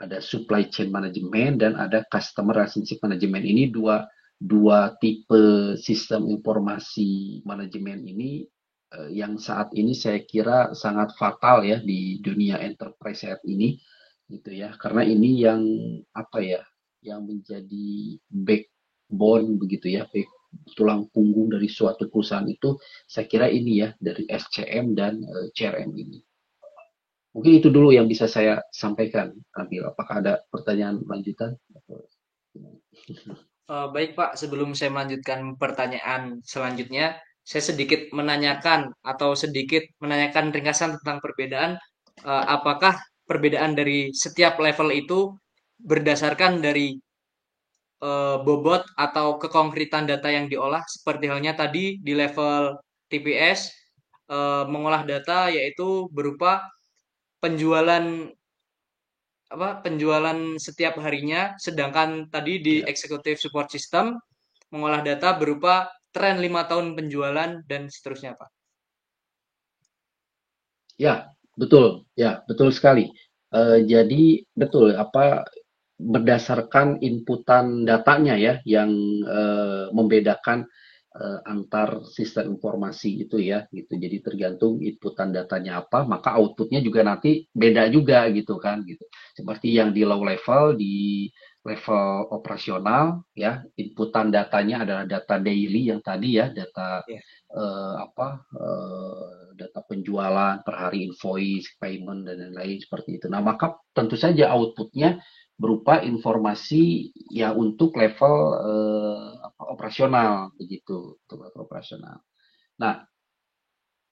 Ada supply chain management dan ada customer relationship management. Ini dua tipe sistem informasi manajemen ini yang saat ini saya kira sangat fatal ya di dunia enterprise saat ini gitu ya. Karena ini yang apa ya, yang menjadi backbone begitu ya, tulang punggung dari suatu perusahaan itu saya kira ini ya dari SCM dan CRM ini. Mungkin itu dulu yang bisa saya sampaikan, Nabil. Apakah ada pertanyaan lanjutan? Baik Pak, sebelum saya melanjutkan pertanyaan selanjutnya, saya sedikit menanyakan atau sedikit menanyakan ringkasan tentang perbedaan, apakah perbedaan dari setiap level itu berdasarkan dari bobot atau kekonkretan data yang diolah, seperti halnya tadi di level TPS, mengolah data yaitu berupa penjualan penjualan setiap harinya, sedangkan tadi di Ya, executive support system mengolah data berupa tren 5 tahun penjualan dan seterusnya, Pak. ya, betul sekali. Jadi betul apa berdasarkan inputan datanya ya yang membedakan antar sistem informasi itu ya gitu. Jadi tergantung inputan datanya apa, maka outputnya juga nanti beda juga gitu kan gitu. Seperti yang di low level, di level operasional ya, inputan datanya adalah data daily yang tadi ya, data Ya. data penjualan per hari, invoice, payment dan lain-lain seperti itu. Nah, maka tentu saja outputnya berupa informasi ya untuk level operasional begitu, untuk level operasional. Nah,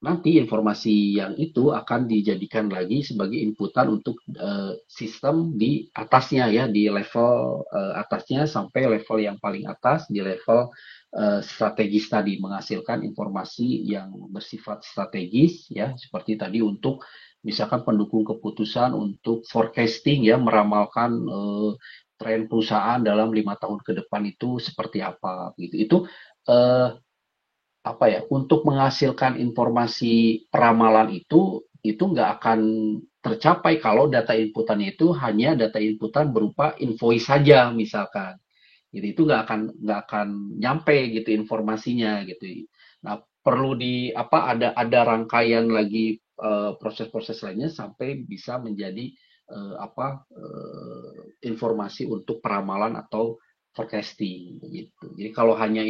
nanti informasi yang itu akan dijadikan lagi sebagai inputan untuk sistem di atasnya ya, di level atasnya sampai level yang paling atas di level strategis tadi, menghasilkan informasi yang bersifat strategis ya, seperti tadi untuk misalkan pendukung keputusan untuk forecasting ya, meramalkan tren perusahaan dalam 5 tahun ke depan itu seperti apa gitu. Itu eh, apa ya, untuk menghasilkan informasi peramalan itu nggak akan tercapai kalau data inputannya itu hanya data inputan berupa invoice saja misalkan. Jadi itu nggak akan nyampe gitu informasinya gitu. Nah, perlu di apa ada rangkaian lagi proses-proses lainnya sampai bisa menjadi informasi untuk peramalan atau forecasting gitu. Jadi kalau hanya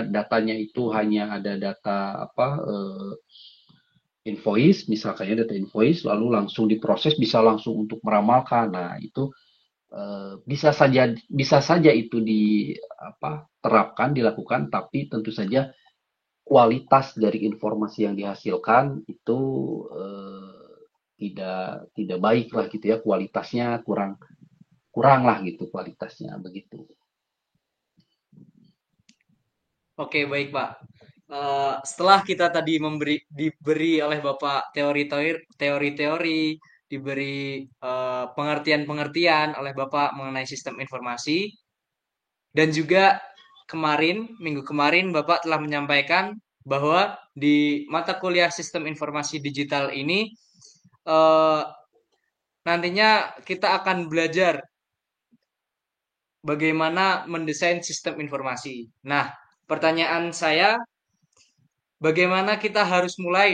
datanya itu hanya ada data invoice misalkan ya, data invoice lalu langsung diproses bisa langsung untuk meramalkan. Nah, itu bisa saja itu terapkan dilakukan tapi tentu saja kualitas dari informasi yang dihasilkan itu tidak baik lah gitu ya, kualitasnya kurang kurang lah gitu kualitasnya begitu. Oke, baik, Pak. Setelah kita tadi diberi oleh Bapak teori-teori, diberi pengertian-pengertian oleh Bapak mengenai sistem informasi, dan juga minggu kemarin Bapak telah menyampaikan bahwa di mata kuliah sistem informasi digital ini eh, nantinya kita akan belajar bagaimana mendesain sistem informasi. Nah, pertanyaan saya, bagaimana kita harus mulai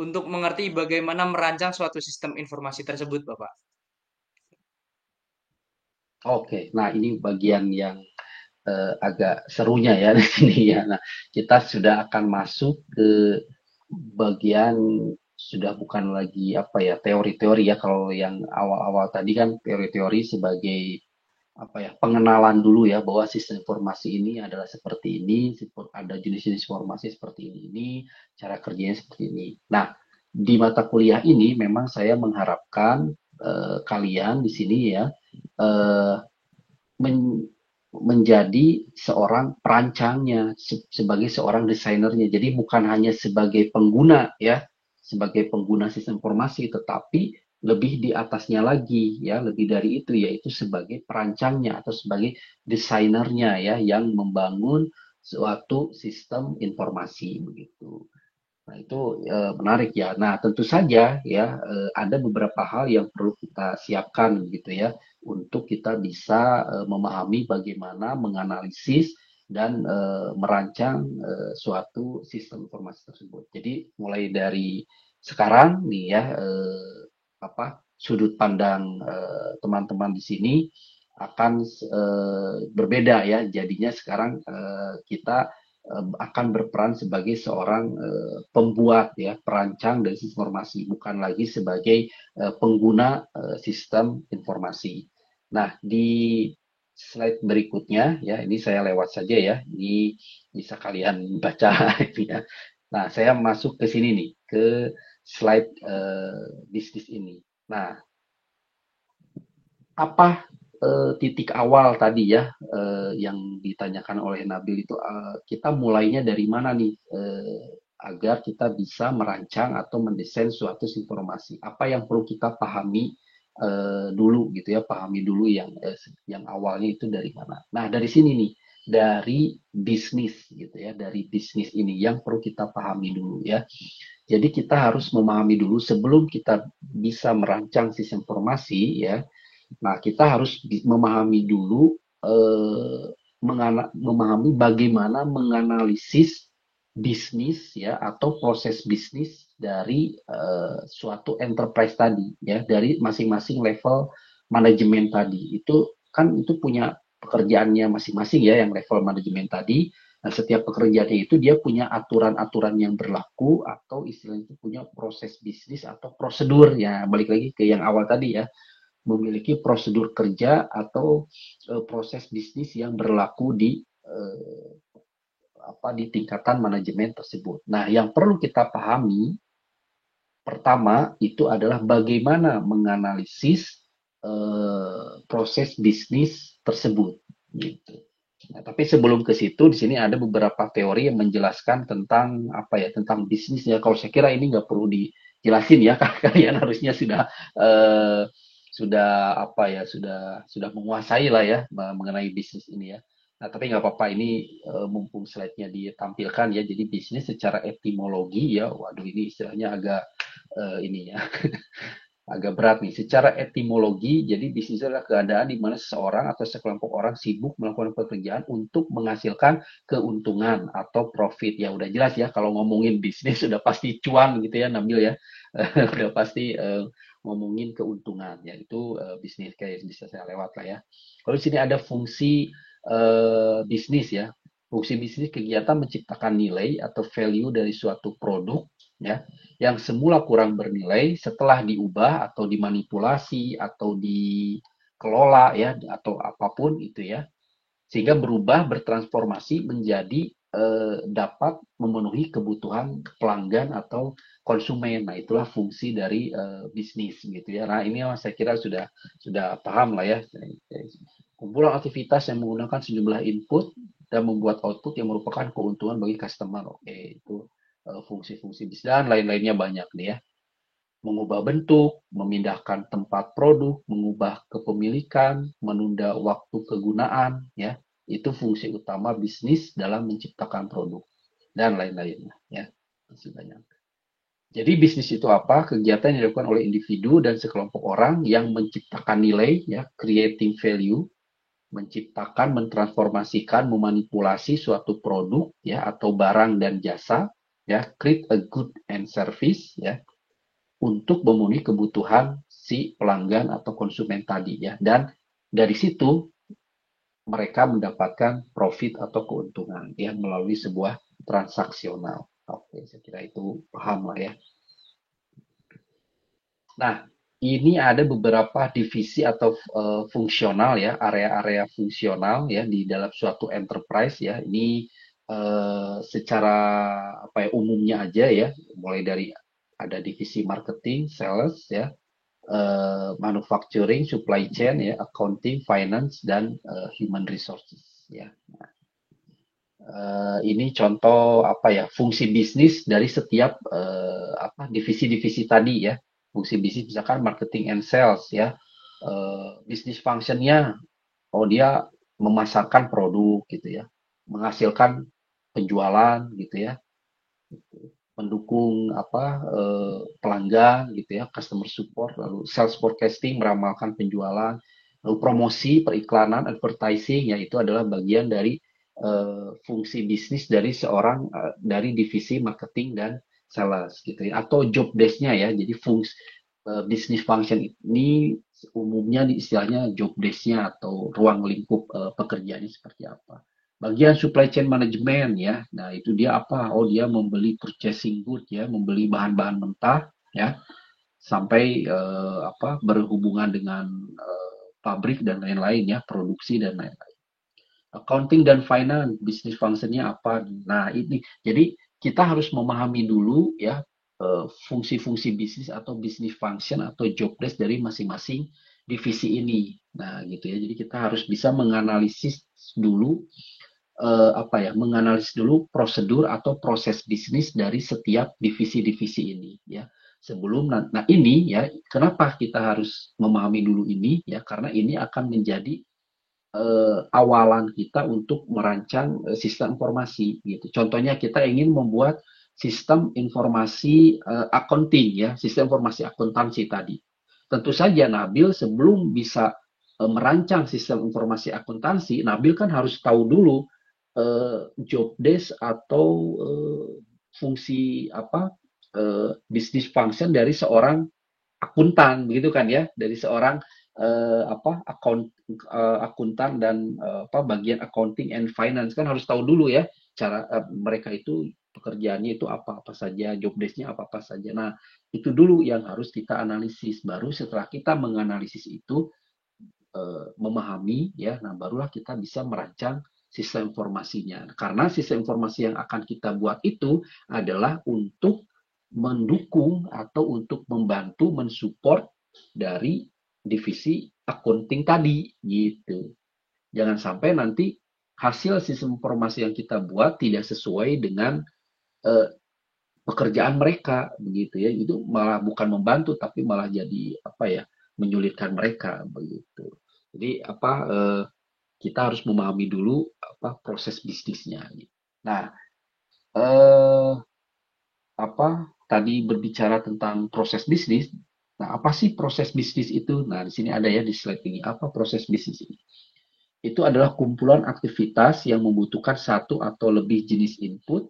untuk mengerti bagaimana merancang suatu sistem informasi tersebut, Bapak? Oke, nah ini bagian yang agak serunya ya di sini ya. Nah, kita sudah akan masuk ke bagian sudah bukan lagi apa ya teori-teori ya, kalau yang awal-awal tadi kan teori-teori sebagai apa ya pengenalan dulu ya bahwa sistem informasi ini adalah seperti ini, ada jenis-jenis informasi seperti ini, cara kerjanya seperti ini. Nah, di mata kuliah ini memang saya mengharapkan kalian di sini ya eh, men- menjadi seorang perancangnya, sebagai seorang desainernya. Jadi bukan hanya sebagai pengguna ya, sebagai pengguna sistem informasi, tetapi lebih di atasnya lagi ya, lebih dari itu yaitu sebagai perancangnya atau sebagai desainernya ya yang membangun suatu sistem informasi begitu. Nah, itu menarik ya. Nah, tentu saja ya ada beberapa hal yang perlu kita siapkan gitu ya untuk kita bisa memahami bagaimana menganalisis dan merancang suatu sistem informasi tersebut. Jadi mulai dari sekarang nih ya sudut pandang teman-teman di sini akan berbeda ya. Jadinya sekarang kita akan berperan sebagai seorang pembuat ya, perancang dari sistem informasi, bukan lagi sebagai pengguna sistem informasi. Nah, di slide berikutnya ya, ini saya lewat saja ya. Ini bisa kalian baca ini ya. Nah, saya masuk ke sini nih, ke slide bisnis ini. Nah, apa titik awal tadi ya yang ditanyakan oleh Nabil itu kita mulainya dari mana nih agar kita bisa merancang atau mendesain suatu informasi. Apa yang perlu kita pahami dulu gitu ya, pahami dulu yang awalnya itu dari mana. Nah, dari sini nih, dari bisnis gitu ya, dari bisnis ini yang perlu kita pahami dulu ya. Jadi kita harus memahami dulu sebelum kita bisa merancang sistem informasi ya. Nah, kita harus memahami dulu memahami bagaimana menganalisis bisnis ya atau proses bisnis dari suatu enterprise tadi ya, dari masing-masing level manajemen tadi. Itu punya pekerjaannya masing-masing ya, yang level manajemen tadi. Nah, setiap pekerjaannya itu dia punya aturan-aturan yang berlaku atau istilahnya itu punya proses bisnis atau prosedur ya, balik lagi ke yang awal tadi ya, memiliki prosedur kerja atau proses bisnis yang berlaku di tingkatan manajemen tersebut. Nah, yang perlu kita pahami pertama itu adalah bagaimana menganalisis proses bisnis tersebut gitu. Nah, tapi sebelum ke situ, di sini ada beberapa teori yang menjelaskan tentang apa ya, tentang bisnis ya. Kalau saya kira ini nggak perlu dijelasin ya, kalian harusnya sudah apa ya, sudah menguasai lah ya mengenai bisnis ini ya. Nah, tapi nggak apa-apa ini mumpung slide-nya ditampilkan ya. Jadi bisnis secara etimologi ya, waduh ini istilahnya agak ini ya agak berat nih. Secara etimologi, jadi bisnis adalah keadaan di mana seseorang atau sekelompok orang sibuk melakukan pekerjaan untuk menghasilkan keuntungan atau profit. Ya udah jelas ya, kalau ngomongin bisnis sudah pasti cuan gitu ya, Nabil ya. Udah pasti ngomongin keuntungan. Ya itu bisnis, kayak bisa saya lewat lah ya. Kalau di sini ada fungsi bisnis ya. Fungsi bisnis kegiatan menciptakan nilai atau value dari suatu produk ya yang semula kurang bernilai setelah diubah atau dimanipulasi atau dikelola ya atau apapun itu ya, sehingga berubah bertransformasi menjadi dapat memenuhi kebutuhan pelanggan atau konsumen. Nah, itulah fungsi dari bisnis gitu ya. Nah, ini saya kira sudah paham lah ya. Kumpulan aktivitas yang menggunakan sejumlah input dan membuat output yang merupakan keuntungan bagi customer. Oke, itu fungsi-fungsi bisnis dan lain-lainnya banyak nih ya. Mengubah bentuk, memindahkan tempat produk, mengubah kepemilikan, menunda waktu kegunaan, ya, itu fungsi utama bisnis dalam menciptakan produk dan lain-lainnya, ya, masih banyak. Jadi bisnis itu apa? Kegiatan yang dilakukan oleh individu dan sekelompok orang yang menciptakan nilai, ya, creating value, menciptakan, mentransformasikan, memanipulasi suatu produk, ya, atau barang dan jasa, ya, create a good and service, ya, untuk memenuhi kebutuhan si pelanggan atau konsumen tadi ya. Dan dari situ mereka mendapatkan profit atau keuntungan ya melalui sebuah transaksional. Oke, saya kira itu paham lah ya. Nah, ini ada beberapa divisi atau fungsional ya, area-area fungsional ya di dalam suatu enterprise ya. Ini secara apa ya umumnya aja ya, mulai dari ada divisi marketing, sales ya, manufacturing, supply chain ya, accounting, finance dan human resources ya. Ini contoh apa ya fungsi bisnis dari setiap apa divisi-divisi tadi ya. Fungsi bisnis misalkan marketing and sales ya. Bisnis functionnya, oh dia memasarkan produk gitu ya, menghasilkan penjualan gitu ya, mendukung apa pelanggan gitu ya, customer support, lalu sales forecasting meramalkan penjualan, lalu promosi periklanan advertising ya itu adalah bagian dari fungsi bisnis dari seorang dari divisi marketing dan sales gitu ya, atau job desk-nya ya. Jadi fungsi business function ini umumnya di istilahnya job desk-nya atau ruang lingkup pekerjaannya seperti apa. Bagian supply chain management ya. Nah, itu dia apa? Oh, dia membeli purchasing good ya, membeli bahan-bahan mentah ya, sampai apa berhubungan dengan pabrik dan lain-lain ya, produksi dan lain-lain. Accounting dan finance, bisnis functionnya apa? Nah ini, jadi kita harus memahami dulu ya fungsi-fungsi bisnis atau bisnis function atau job desk dari masing-masing divisi ini. Nah gitu ya, jadi kita harus bisa menganalisis dulu menganalisis dulu prosedur atau proses bisnis dari setiap divisi-divisi ini ya. Sebelum nah ini ya, kenapa kita harus memahami dulu ini ya? Karena ini akan menjadi awalan kita untuk merancang sistem informasi gitu. Contohnya kita ingin membuat sistem informasi accounting ya, sistem informasi akuntansi tadi. Tentu saja Nabil sebelum bisa merancang sistem informasi akuntansi, Nabil kan harus tahu dulu job desk atau fungsi bisnis function dari seorang akuntan begitu kan ya, dari seorang akuntan dan bagian accounting and finance kan harus tahu dulu ya cara mereka itu pekerjaannya itu apa-apa saja, job desk-nya apa-apa saja. Nah, itu dulu yang harus kita analisis. Baru setelah kita menganalisis itu, memahami ya, nah barulah kita bisa merancang sistem informasinya. Karena sistem informasi yang akan kita buat itu adalah untuk mendukung atau untuk membantu mensupport dari divisi accounting tadi gitu. Jangan sampai nanti hasil sistem informasi yang kita buat tidak sesuai dengan eh, pekerjaan mereka begitu ya. Itu malah bukan membantu tapi malah jadi menyulitkan mereka begitu. Jadi kita harus memahami dulu proses bisnisnya. Nah, eh, tadi berbicara tentang proses bisnis. Nah, apa sih proses bisnis itu? Nah, di sini ada ya di slide ini. Apa proses bisnis ini? Itu adalah kumpulan aktivitas yang membutuhkan satu atau lebih jenis input,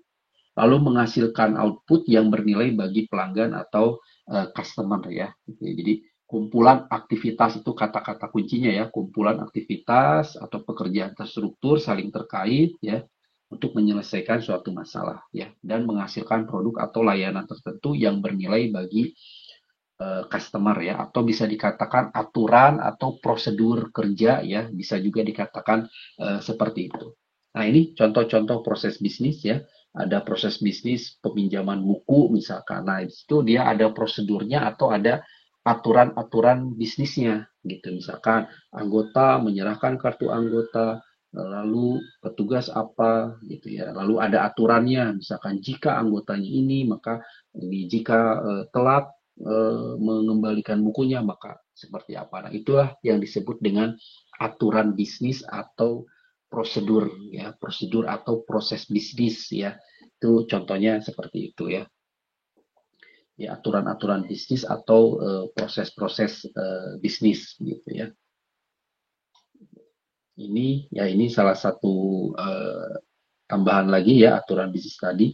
lalu menghasilkan output yang bernilai bagi pelanggan atau customer ya. Jadi kumpulan aktivitas itu kata-kata kuncinya ya, kumpulan aktivitas atau pekerjaan terstruktur saling terkait ya untuk menyelesaikan suatu masalah ya dan menghasilkan produk atau layanan tertentu yang bernilai bagi customer ya, atau bisa dikatakan aturan atau prosedur kerja ya, bisa juga dikatakan seperti itu. Nah, ini contoh-contoh proses bisnis ya. Ada proses bisnis peminjaman buku misalkan. Nah, itu dia ada prosedurnya atau ada aturan-aturan bisnisnya gitu. Misalkan anggota menyerahkan kartu anggota, lalu petugas apa gitu ya. Lalu ada aturannya, misalkan jika anggotanya ini maka ini jika telat mengembalikan bukunya maka seperti apa. Nah, itulah yang disebut dengan aturan bisnis atau prosedur ya, prosedur atau proses bisnis ya. Itu contohnya seperti itu ya. Ya, aturan-aturan bisnis atau proses-proses bisnis gitu ya. Ini salah satu tambahan lagi ya aturan bisnis tadi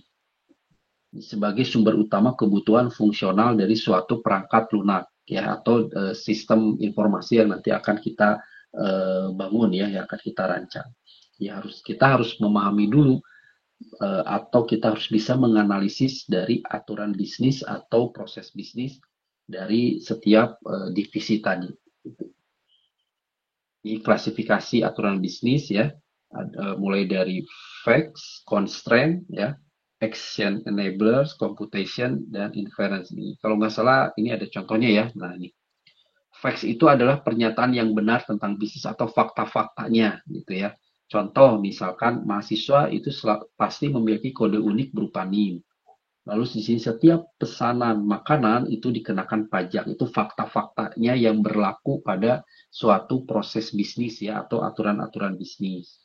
sebagai sumber utama kebutuhan fungsional dari suatu perangkat lunak ya atau sistem informasi yang nanti akan kita bangun ya yang akan kita rancang. Ya kita harus memahami dulu atau kita harus bisa menganalisis dari aturan bisnis atau proses bisnis dari setiap divisi tadi. Ini klasifikasi aturan bisnis ya, mulai dari facts, constraint ya, action enablers, computation, dan inference. Ini kalau nggak salah ini ada contohnya ya. Nah ini facts itu adalah pernyataan yang benar tentang bisnis atau fakta-faktanya gitu ya. Contoh misalkan mahasiswa itu pasti memiliki kode unik berupa NIM. Lalu di sini setiap pesanan makanan itu dikenakan pajak. Itu fakta-faktanya yang berlaku pada suatu proses bisnis ya atau aturan-aturan bisnis.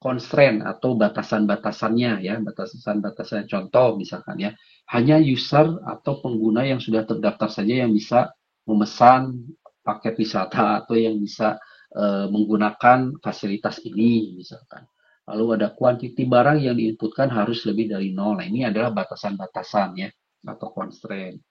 Constraint atau batasan-batasannya ya, batasan-batasan contoh misalkan ya, hanya user atau pengguna yang sudah terdaftar saja yang bisa memesan paket wisata atau yang bisa menggunakan fasilitas ini misalkan. Lalu ada kuantiti barang yang diinputkan harus lebih dari nol. Nah, ini adalah batasan-batasan ya atau constraint.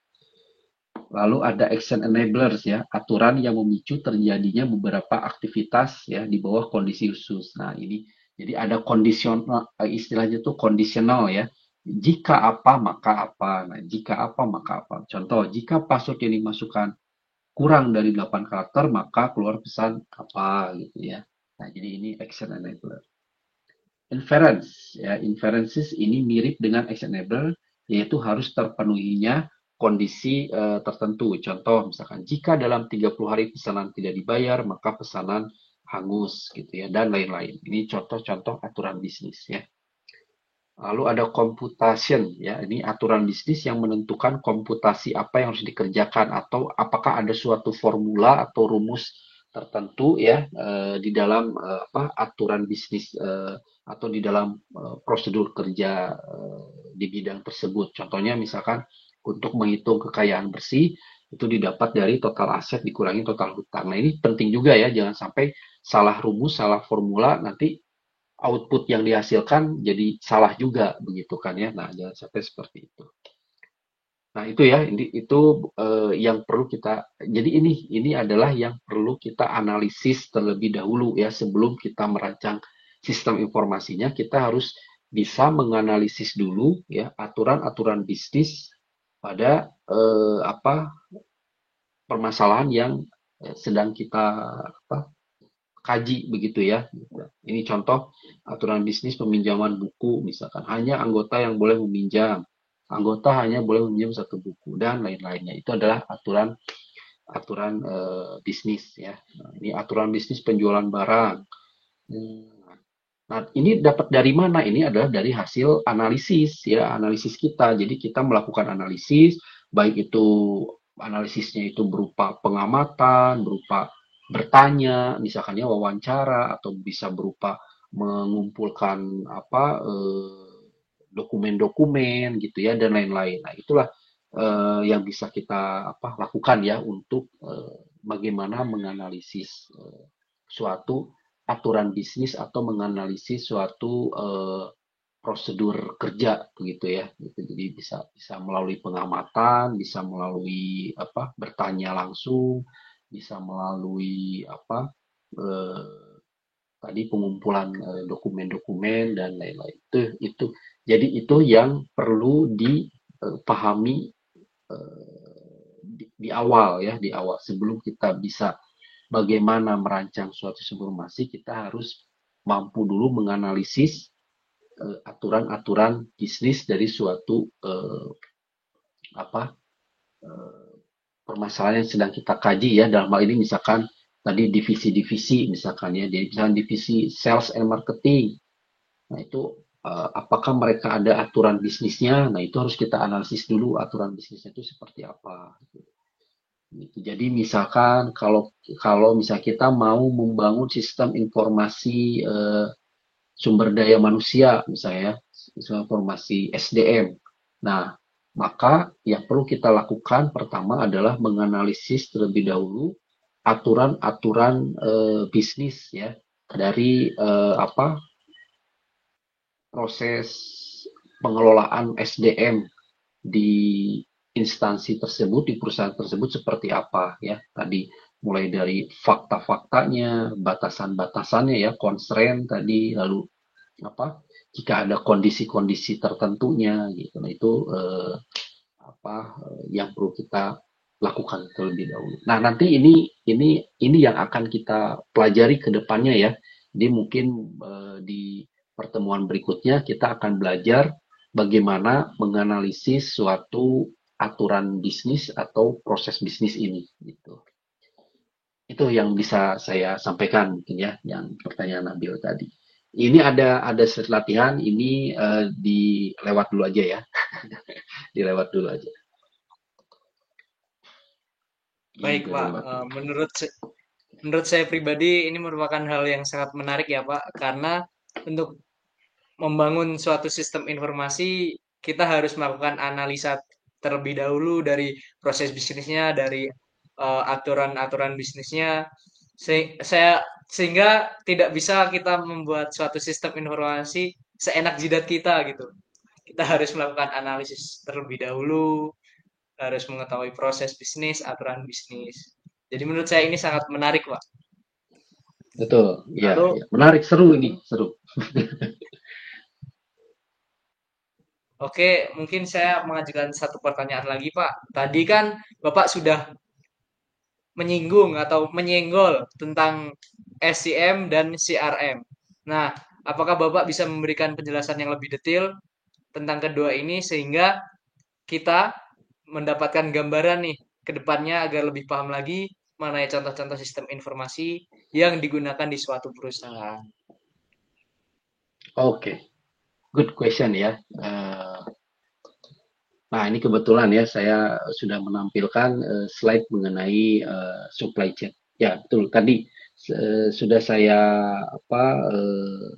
Lalu ada action enablers ya, aturan yang memicu terjadinya beberapa aktivitas ya di bawah kondisi khusus. Nah, ini jadi ada kondisional istilahnya itu kondisional ya. Jika apa maka apa. Nah, jika apa maka apa. Contoh, jika password yang dimasukkan kurang dari 8 karakter maka keluar pesan apa gitu ya. Nah, jadi ini action enabler. Inference ya, inferences ini mirip dengan action enabler, yaitu harus terpenuhinya kondisi tertentu. Contoh misalkan jika dalam 30 hari pesanan tidak dibayar, maka pesanan hangus gitu ya, dan lain-lain. Ini contoh-contoh aturan bisnis ya. Lalu ada computation ya, ini aturan bisnis yang menentukan komputasi apa yang harus dikerjakan atau apakah ada suatu formula atau rumus tertentu ya di dalam apa aturan bisnis atau di dalam prosedur kerja di bidang tersebut. Contohnya misalkan untuk menghitung kekayaan bersih itu didapat dari total aset dikurangi total hutang. Nah, ini penting juga ya, jangan sampai salah rumus, salah formula nanti output yang dihasilkan jadi salah juga begitu kan ya. Nah, jangan sampai seperti itu. Nah, itu ya, itu yang perlu kita jadi ini adalah yang perlu kita analisis terlebih dahulu ya sebelum kita merancang sistem informasinya, kita harus bisa menganalisis dulu ya aturan-aturan bisnis pada apa permasalahan yang sedang kita apa kaji begitu ya. Ini contoh aturan bisnis peminjaman buku, misalkan hanya anggota yang boleh meminjam, anggota hanya boleh meminjam satu buku dan lain-lainnya. Itu adalah aturan aturan bisnis ya. Nah, ini aturan bisnis penjualan barang. Nah, ini dapat dari mana? Ini adalah dari hasil analisis ya, analisis kita. Jadi kita melakukan analisis, baik itu analisisnya itu berupa pengamatan, berupa bertanya, misalkan ya wawancara, atau bisa berupa mengumpulkan apa dokumen-dokumen gitu ya dan lain-lain. Nah, itulah yang bisa kita apa lakukan ya untuk bagaimana menganalisis suatu aturan bisnis atau menganalisis suatu prosedur kerja begitu ya. Gitu. Jadi bisa bisa melalui pengamatan, bisa melalui apa bertanya langsung, bisa melalui apa eh, tadi pengumpulan dokumen-dokumen dan lain-lain. Itu jadi itu yang perlu dipahami di awal ya, di awal sebelum kita bisa bagaimana merancang suatu informasi, kita harus mampu dulu menganalisis aturan-aturan bisnis dari suatu apa permasalahan yang sedang kita kaji ya. Dalam hal ini misalkan tadi divisi-divisi misalkan ya, jadi misalkan divisi sales and marketing. Nah, itu apakah mereka ada aturan bisnisnya? Nah, itu harus kita analisis dulu aturan bisnisnya itu seperti apa. Gitu. Jadi misalkan kalau kalau misal kita mau membangun sistem informasi sumber daya manusia misalnya, sistem informasi SDM. Nah, maka yang perlu kita lakukan pertama adalah menganalisis terlebih dahulu aturan-aturan bisnis ya dari apa proses pengelolaan SDM di instansi tersebut, di perusahaan tersebut seperti apa ya. Tadi mulai dari fakta-faktanya, batasan-batasannya ya, constraint tadi, lalu apa jika ada kondisi-kondisi tertentunya gitu. Nah, itu apa yang perlu kita lakukan terlebih dahulu. Nah, nanti ini yang akan kita pelajari ke depannya ya. Jadi mungkin di pertemuan berikutnya kita akan belajar bagaimana menganalisis suatu aturan bisnis atau proses bisnis ini gitu. Itu yang bisa saya sampaikan mungkin ya, yang pertanyaan Nabil tadi. Ini ada set latihan, ini dilewat dulu aja ya, dilewat dulu aja. Ini Baik, Pak. dilewat dulu. Menurut saya pribadi ini merupakan hal yang sangat menarik ya, Pak, karena untuk membangun suatu sistem informasi kita harus melakukan analisa terlebih dahulu dari proses bisnisnya, dari aturan-aturan bisnisnya, saya sehingga tidak bisa kita membuat suatu sistem informasi seenak jidat kita gitu. Kita harus melakukan analisis terlebih dahulu, harus mengetahui proses bisnis, aturan bisnis. Jadi menurut saya ini sangat menarik, Pak. Betul, iya, Lalu, ya. Menarik, seru ini, seru. oke, mungkin saya mengajukan satu pertanyaan lagi, Pak. Tadi kan Bapak sudah menyinggung atau menyenggol tentang SCM dan CRM. Nah, apakah Bapak bisa memberikan penjelasan yang lebih detail tentang kedua ini sehingga kita mendapatkan gambaran nih ke depannya agar lebih paham lagi mengenai contoh-contoh sistem informasi yang digunakan di suatu perusahaan. Oke, good question ya. Nah, ini kebetulan ya saya sudah menampilkan slide mengenai supply chain. Ya, betul. Tadi sudah saya apa eh,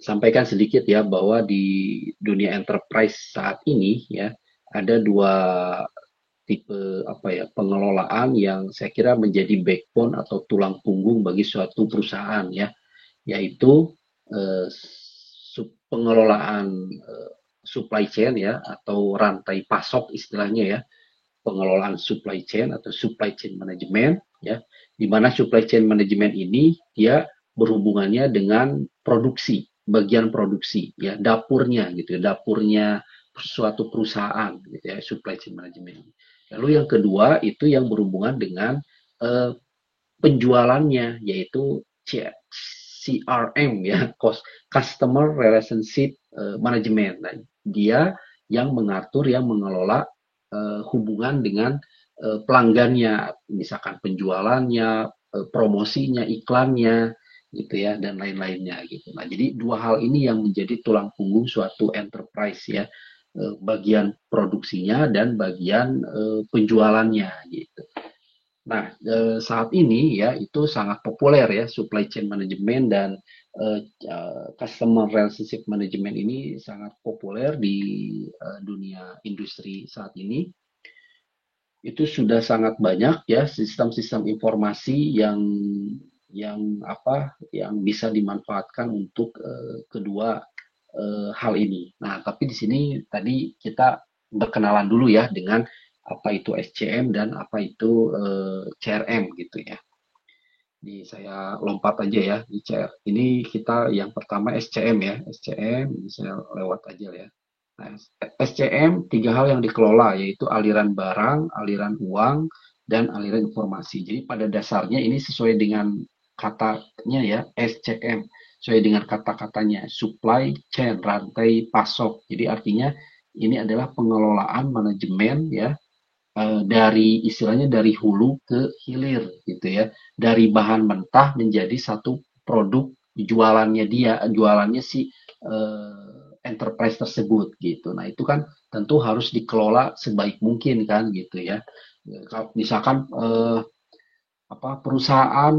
sampaikan sedikit ya bahwa di dunia enterprise saat ini ya ada dua tipe pengelolaan yang saya kira menjadi backbone atau tulang punggung bagi suatu perusahaan ya, yaitu eh, pengelolaan supply chain ya atau rantai pasok istilahnya ya, pengelolaan supply chain atau supply chain management ya, di mana supply chain management ini dia berhubungannya dengan produksi, bagian produksi ya, dapurnya gitu ya, dapurnya suatu perusahaan gitu ya, supply chain management. Lalu yang kedua itu yang berhubungan dengan eh, penjualannya yaitu CRM ya, Customer Relationship Management. Nah, dia yang mengatur, yang mengelola hubungan dengan pelanggannya, misalkan penjualannya, promosinya, iklannya, gitu ya, dan lain-lainnya gitu. Nah, jadi dua hal ini yang menjadi tulang punggung suatu enterprise ya, bagian produksinya dan bagian penjualannya gitu. Nah, saat ini ya itu sangat populer ya supply chain management dan customer relationship management ini sangat populer di dunia industri saat ini. Itu sudah sangat banyak ya sistem-sistem informasi yang bisa dimanfaatkan untuk kedua hal ini. Nah, tapi di sini tadi kita berkenalan dulu ya dengan apa itu SCM dan apa itu CRM gitu ya. Ini saya lompat aja ya di CR. Ini kita yang pertama SCM ya, SCM ini saya lewat aja ya. Nah, SCM tiga hal yang dikelola yaitu aliran barang, aliran uang, dan aliran informasi. Jadi pada dasarnya ini sesuai dengan katanya ya SCM, sesuai dengan kata-katanya supply chain, rantai pasok. Jadi artinya ini adalah pengelolaan manajemen ya, dari istilahnya dari hulu ke hilir gitu ya, dari bahan mentah menjadi satu produk jualannya dia, jualannya si enterprise tersebut gitu. Nah, itu kan tentu harus dikelola sebaik mungkin kan gitu ya. Kalau misalkan perusahaan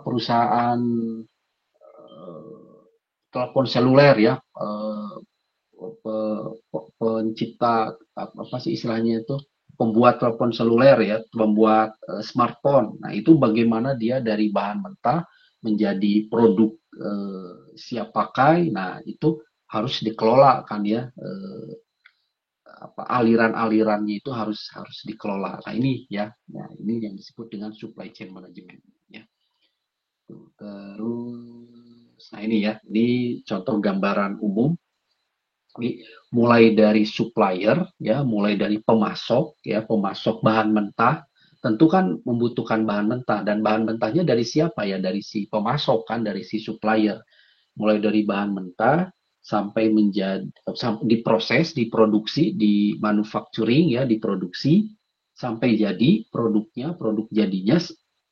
perusahaan telepon seluler ya, pencipta apa sih istilahnya itu, pembuat telepon seluler ya, pembuat smartphone. Nah, itu bagaimana dia dari bahan mentah menjadi produk siap pakai. Nah, itu harus dikelola kan ya, aliran-alirannya itu harus harus dikelola. Nah, ini ya. Nah, ini yang disebut dengan supply chain management ya. Terus nah ini ya, ini contoh gambaran umum. Jadi, mulai dari supplier ya, mulai dari pemasok ya, pemasok bahan mentah, tentu kan membutuhkan bahan mentah dan bahan mentahnya dari siapa ya? Dari si pemasok kan, dari si supplier. Mulai dari bahan mentah sampai menjadi diproses, diproduksi, di manufacturing ya, diproduksi sampai jadi produknya, produk jadinya,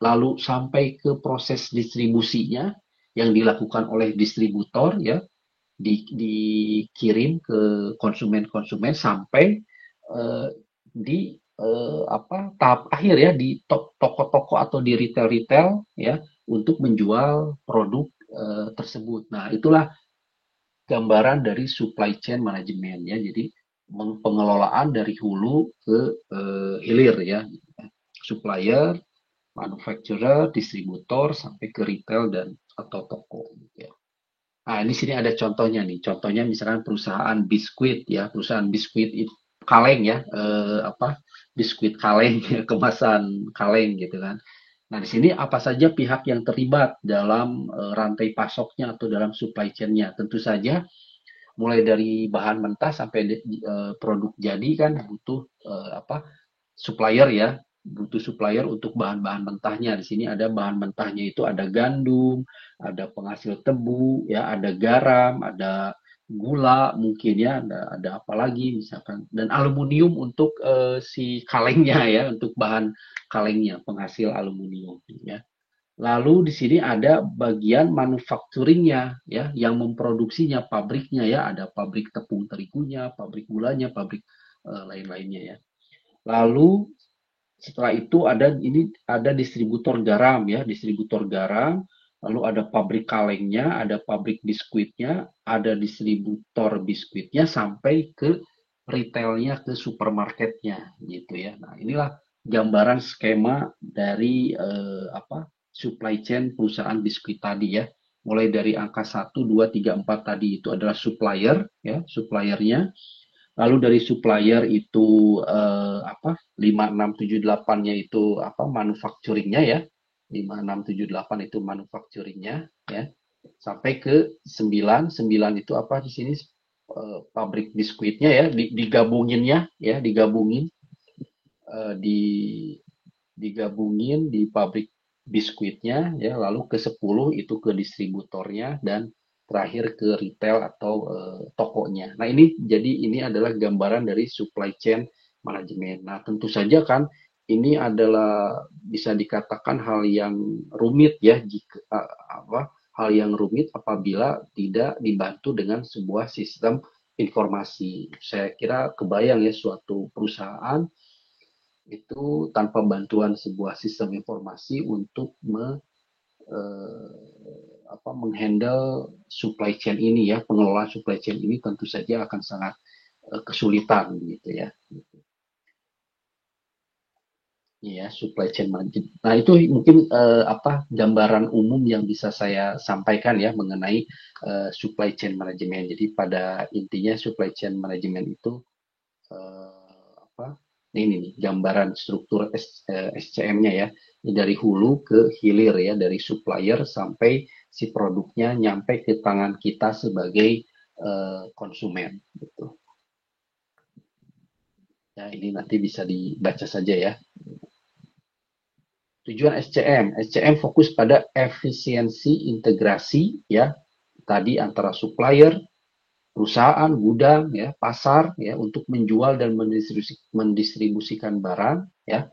lalu sampai ke proses distribusinya yang dilakukan oleh distributor ya, dikirim ke konsumen-konsumen sampai di tahap akhir ya di toko-toko atau di retail-retail ya untuk menjual produk tersebut. Nah, itulah gambaran dari supply chain management ya. Jadi pengelolaan dari hulu ke hilir ya. Supplier, manufacturer, distributor sampai ke retail dan atau toko gitu ya. Nah, di sini ada contohnya nih. Contohnya misalkan perusahaan biskuit ya, perusahaan biskuit kaleng ya, biskuit kaleng, kemasan kaleng gitu kan. Nah, di sini apa saja pihak yang terlibat dalam rantai pasoknya atau dalam supply chain-nya? Tentu saja mulai dari bahan mentah sampai produk jadi kan butuh supplier ya, butuh supplier untuk bahan-bahan mentahnya. Di sini ada bahan mentahnya itu ada gandum, ada penghasil tebu, ya, ada garam, ada gula mungkin ya, ada apa lagi misalkan, dan aluminium untuk si kalengnya ya, untuk bahan kalengnya, penghasil aluminium ya. Lalu di sini ada bagian manufacturingnya ya, yang memproduksinya, pabriknya ya, ada pabrik tepung terigunya, pabrik gulanya, pabrik lain-lainnya ya. Lalu setelah itu ada distributor garam ya, distributor garam, lalu ada pabrik kalengnya, ada pabrik biskuitnya, ada distributor biskuitnya sampai ke retailnya, ke supermarketnya gitu ya. Nah, inilah gambaran skema dari supply chain perusahaan biskuit tadi ya. Mulai dari angka 1, 2, 3, 4 tadi itu adalah supplier ya, suppliernya. Lalu dari supplier itu 5, 6, 7, 8-nya itu manufacturingnya ya. 5, 6, 7, 8 itu manufacturingnya ya. Sampai ke 9, 9 itu apa di sini pabrik biskuitnya ya, digabunginnya ya, di digabungin di pabrik biskuitnya ya, lalu ke 10 itu ke distributornya, dan terakhir ke retail atau tokonya. Nah, ini adalah gambaran dari supply chain manajemen. Nah, tentu saja kan ini adalah bisa dikatakan hal yang rumit ya, jika hal yang rumit apabila tidak dibantu dengan sebuah sistem informasi. Saya kira kebayang ya, suatu perusahaan itu tanpa bantuan sebuah sistem informasi untuk menghandle supply chain ini ya, pengelola supply chain ini tentu saja akan sangat kesulitan gitu ya. Ya, supply chain management. Nah, itu mungkin gambaran umum yang bisa saya sampaikan ya mengenai supply chain management. Jadi pada intinya supply chain management itu apa? Ini nih gambaran struktur SCM-nya ya. Ini dari hulu ke hilir ya, dari supplier sampai si produknya nyampe ke tangan kita sebagai konsumen gitu. Ya, ini nanti bisa dibaca saja ya. Tujuan SCM, SCM fokus pada efisiensi integrasi ya, tadi antara supplier, perusahaan, gudang, ya, pasar, ya, untuk menjual dan mendistribusikan barang, ya,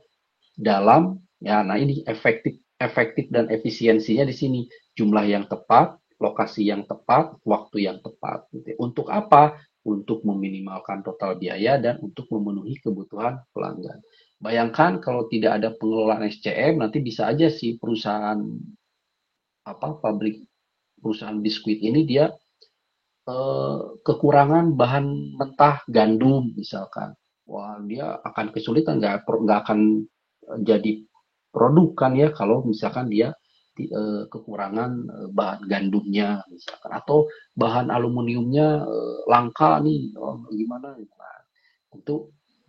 dalam, ya, nah ini efektif, efektif dan efisiensinya di sini, jumlah yang tepat, lokasi yang tepat, waktu yang tepat. Gitu. Untuk apa? Untuk meminimalkan total biaya dan untuk memenuhi kebutuhan pelanggan. Bayangkan kalau tidak ada pengelolaan SCM, nanti bisa aja si perusahaan pabrik perusahaan biskuit ini dia kekurangan bahan mentah gandum misalkan, wah dia akan kesulitan, nggak akan jadi produk kan ya, kalau misalkan dia kekurangan bahan gandumnya misalkan, atau bahan aluminiumnya langka nih, oh, gimana? Nah,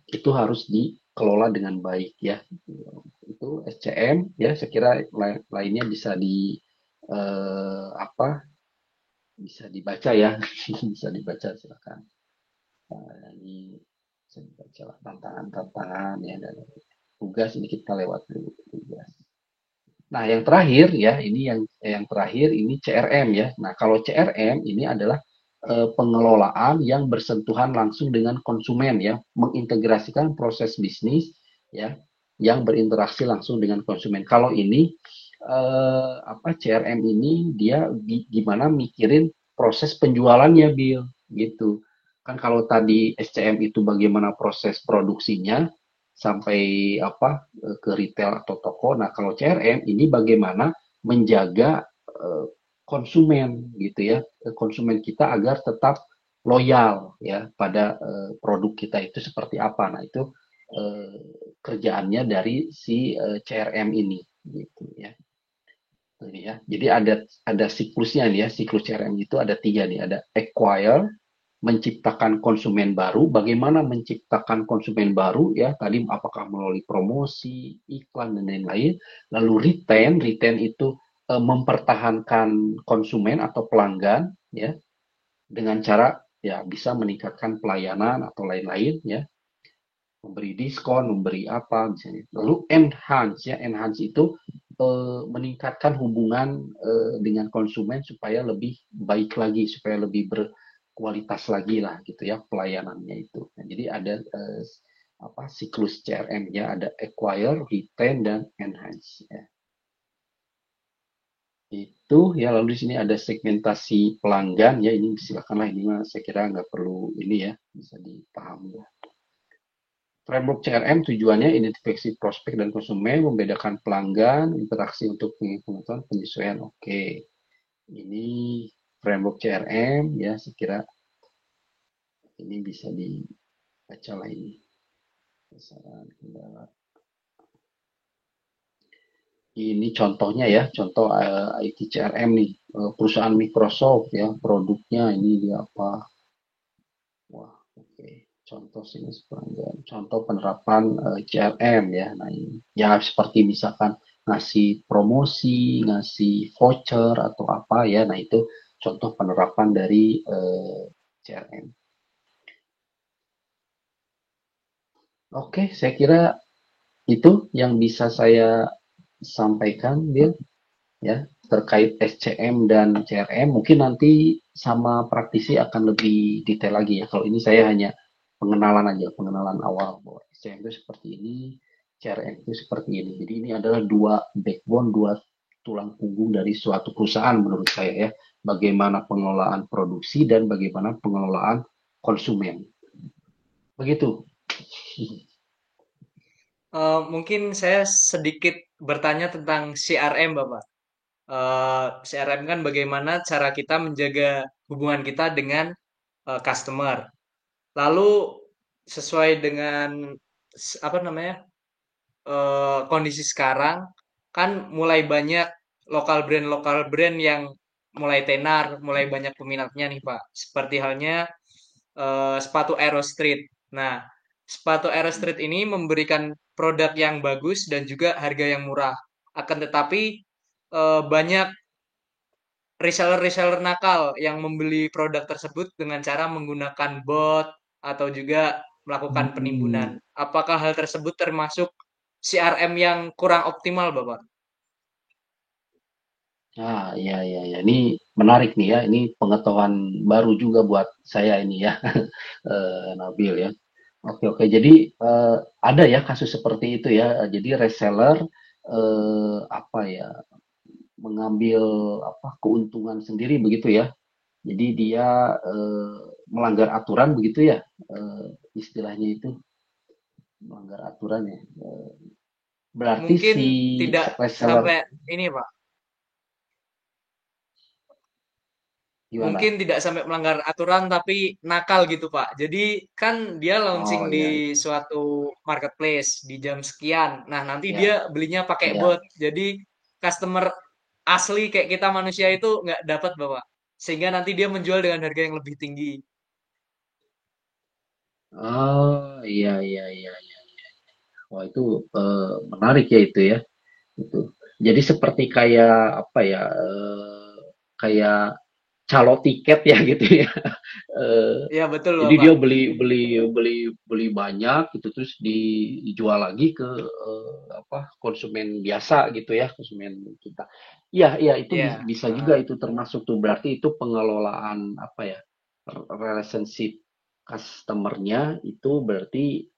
itu harus dikelola dengan baik ya. Itu SCM ya, saya kira lainnya bisa bisa dibaca ya, bisa dibaca silakan. Nah, ini bisa dibaca lah tantangan-tantangan ya, dan tugas ini kita lewat dulu tugas. Nah, yang terakhir ya, ini yang terakhir ini CRM ya. Nah, kalau CRM ini adalah pengelolaan yang bersentuhan langsung dengan konsumen ya, mengintegrasikan proses bisnis ya yang berinteraksi langsung dengan konsumen. Kalau ini CRM ini dia gimana mikirin proses penjualannya, Bill, gitu. Kan kalau tadi SCM itu bagaimana proses produksinya sampai ke retail atau toko. Nah, kalau CRM ini bagaimana menjaga konsumen gitu ya, konsumen kita agar tetap loyal ya pada produk kita itu seperti apa. Nah, itu kerjaannya dari si CRM ini gitu ya. Ini ya. Jadi ada siklusnya nih ya. Siklus CRM itu ada 3 nih. Ada acquire, menciptakan konsumen baru. Bagaimana menciptakan konsumen baru ya? Tadi apakah melalui promosi, iklan dan lain-lain. Lalu retain, retain itu mempertahankan konsumen atau pelanggan ya, dengan cara ya bisa meningkatkan pelayanan atau lain-lain ya. memberi diskon, memberi apa misalnya. Lalu enhance ya, enhance itu meningkatkan hubungan dengan konsumen supaya lebih baik lagi, supaya lebih berkualitas lagi lah gitu ya pelayanannya itu. Nah, jadi ada apa siklus CRM ya, ada acquire, retain dan enhance ya. Itu ya, lalu di sini ada segmentasi pelanggan ya, ini silakanlah, ini mah saya kira nggak perlu ini ya, bisa dipahami ya. Framework CRM tujuannya identifikasi prospek dan konsumen, membedakan pelanggan, interaksi untuk pengetahuan, penyesuaian. Oke, ini framework CRM ya, saya kira ini bisa dibaca lah ini. Sasaran kendala. Ini contohnya ya, contoh IT CRM nih, perusahaan Microsoft ya, produknya ini dia apa? Wah, oke. Contoh sini sepanjang contoh penerapan CRM ya. Nah, ini ya seperti misalkan ngasih promosi, ngasih voucher atau apa ya. Nah, itu contoh penerapan dari CRM. Oke, saya kira itu yang bisa saya sampaikan, Bill, ya, terkait SCM dan CRM. Mungkin nanti sama praktisi akan lebih detail lagi ya. Kalau ini saya hanya pengenalan aja, pengenalan awal bahwa SCM itu seperti ini, CRM itu seperti ini. Jadi ini adalah dua backbone, dua tulang punggung dari suatu perusahaan menurut saya ya. Bagaimana pengelolaan produksi dan bagaimana pengelolaan konsumen. Begitu. Mungkin saya sedikit bertanya tentang CRM, Bapak. CRM kan bagaimana cara kita menjaga hubungan kita dengan customer. Lalu sesuai dengan apa namanya kondisi sekarang kan mulai banyak lokal brand yang mulai tenar, mulai banyak peminatnya nih Pak. Seperti halnya sepatu Aero Street. Nah, sepatu Aero Street ini memberikan produk yang bagus dan juga harga yang murah. Akan tetapi banyak reseller-reseller nakal yang membeli produk tersebut dengan cara menggunakan bot atau juga melakukan penimbunan. Hmm. Apakah hal tersebut termasuk CRM yang kurang optimal, Bapak? Ah, iya, iya, iya. Ini menarik nih ya. Ini pengetahuan baru juga buat saya ini ya, Nabil ya. Oke, oke. Jadi ada ya kasus seperti itu ya. Jadi reseller apa ya, mengambil apa keuntungan sendiri begitu ya. Jadi dia melanggar aturan begitu ya, istilahnya itu melanggar aturan ya. Berarti Mungkin si tidak reseller sampai ini, Pak. Mungkin gimana? tidak sampai melanggar aturan tapi nakal gitu, Pak. Jadi kan dia launching Oh di ya, suatu marketplace di jam sekian. Nah, nanti dia ya, belinya pakai ya. bot. Jadi customer asli kayak kita manusia itu nggak dapat, Bapak. Sehingga nanti dia menjual dengan harga yang lebih tinggi. Oh iya, iya, iya, iya. Wah itu menarik ya itu ya. Itu. Jadi seperti kayak apa ya? Kayak calo tiket ya gitu ya. Eh, Ya, betul, jadi Bapak. dia beli banyak gitu terus dijual lagi ke apa konsumen biasa gitu ya, konsumen kita. Iya, iya itu Ya, bisa juga heeh. itu termasuk tuh, berarti itu pengelolaan apa ya? Relationship customer-nya itu berarti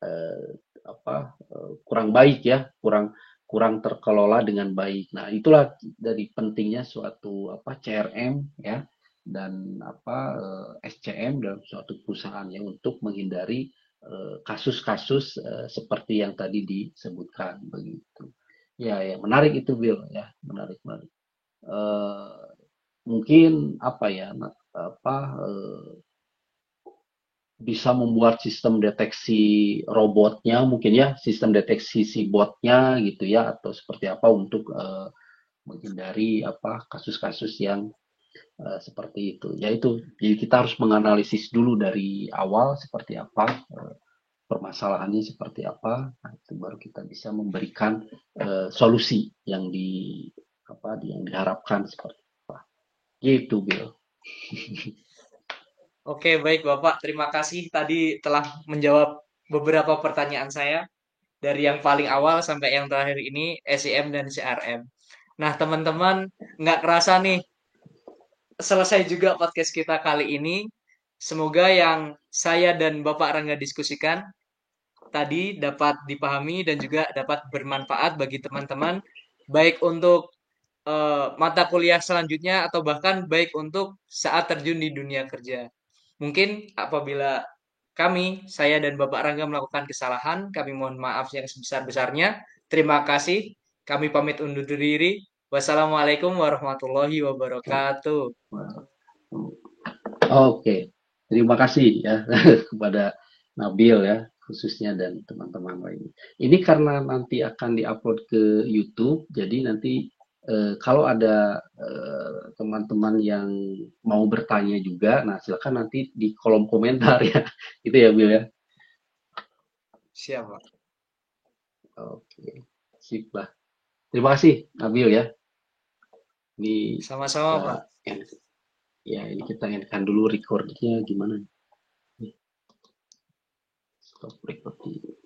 apa kurang baik ya, kurang kurang terkelola dengan baik. Nah, itulah dari pentingnya suatu apa CRM ya dan apa SCM dalam suatu perusahaan ya untuk menghindari kasus-kasus seperti yang tadi disebutkan begitu. Ya, ya menarik itu Bill ya, menarik menarik. Eh, Mungkin apa ya, apa bisa membuat sistem deteksi robotnya mungkin ya, sistem deteksi si botnya gitu ya, atau seperti apa untuk menghindari apa kasus-kasus yang seperti itu. Ya itu, jadi kita harus menganalisis dulu dari awal seperti apa permasalahannya seperti apa, nah, itu baru kita bisa memberikan solusi yang yang diharapkan seperti apa. Gitu, Bill. Oke, baik Bapak. Terima kasih tadi telah menjawab beberapa pertanyaan saya dari yang paling awal sampai yang terakhir ini SEM dan CRM. Nah, teman-teman, nggak kerasa nih selesai juga podcast kita kali ini. Semoga yang saya dan Bapak Rangga diskusikan tadi dapat dipahami dan juga dapat bermanfaat bagi teman-teman, baik untuk mata kuliah selanjutnya atau bahkan baik untuk saat terjun di dunia kerja. Mungkin apabila saya dan Bapak Rangga melakukan kesalahan, kami mohon maaf yang sebesar-besarnya. Terima kasih. Kami pamit undur diri. Wassalamualaikum warahmatullahi wabarakatuh. Oke, terima kasih ya kepada Nabil ya khususnya dan teman-teman lain. Ini karena nanti akan diupload ke YouTube, jadi nanti kalau ada teman-teman yang mau bertanya juga, nah silakan nanti di kolom komentar ya, gitu ya Bil ya. Siapa? Oke, sip lah. Terima kasih Nabil ya. Ini Sama-sama, kita Pak. ya ini kita endkan dulu recordnya gimana? Nih, stop recording.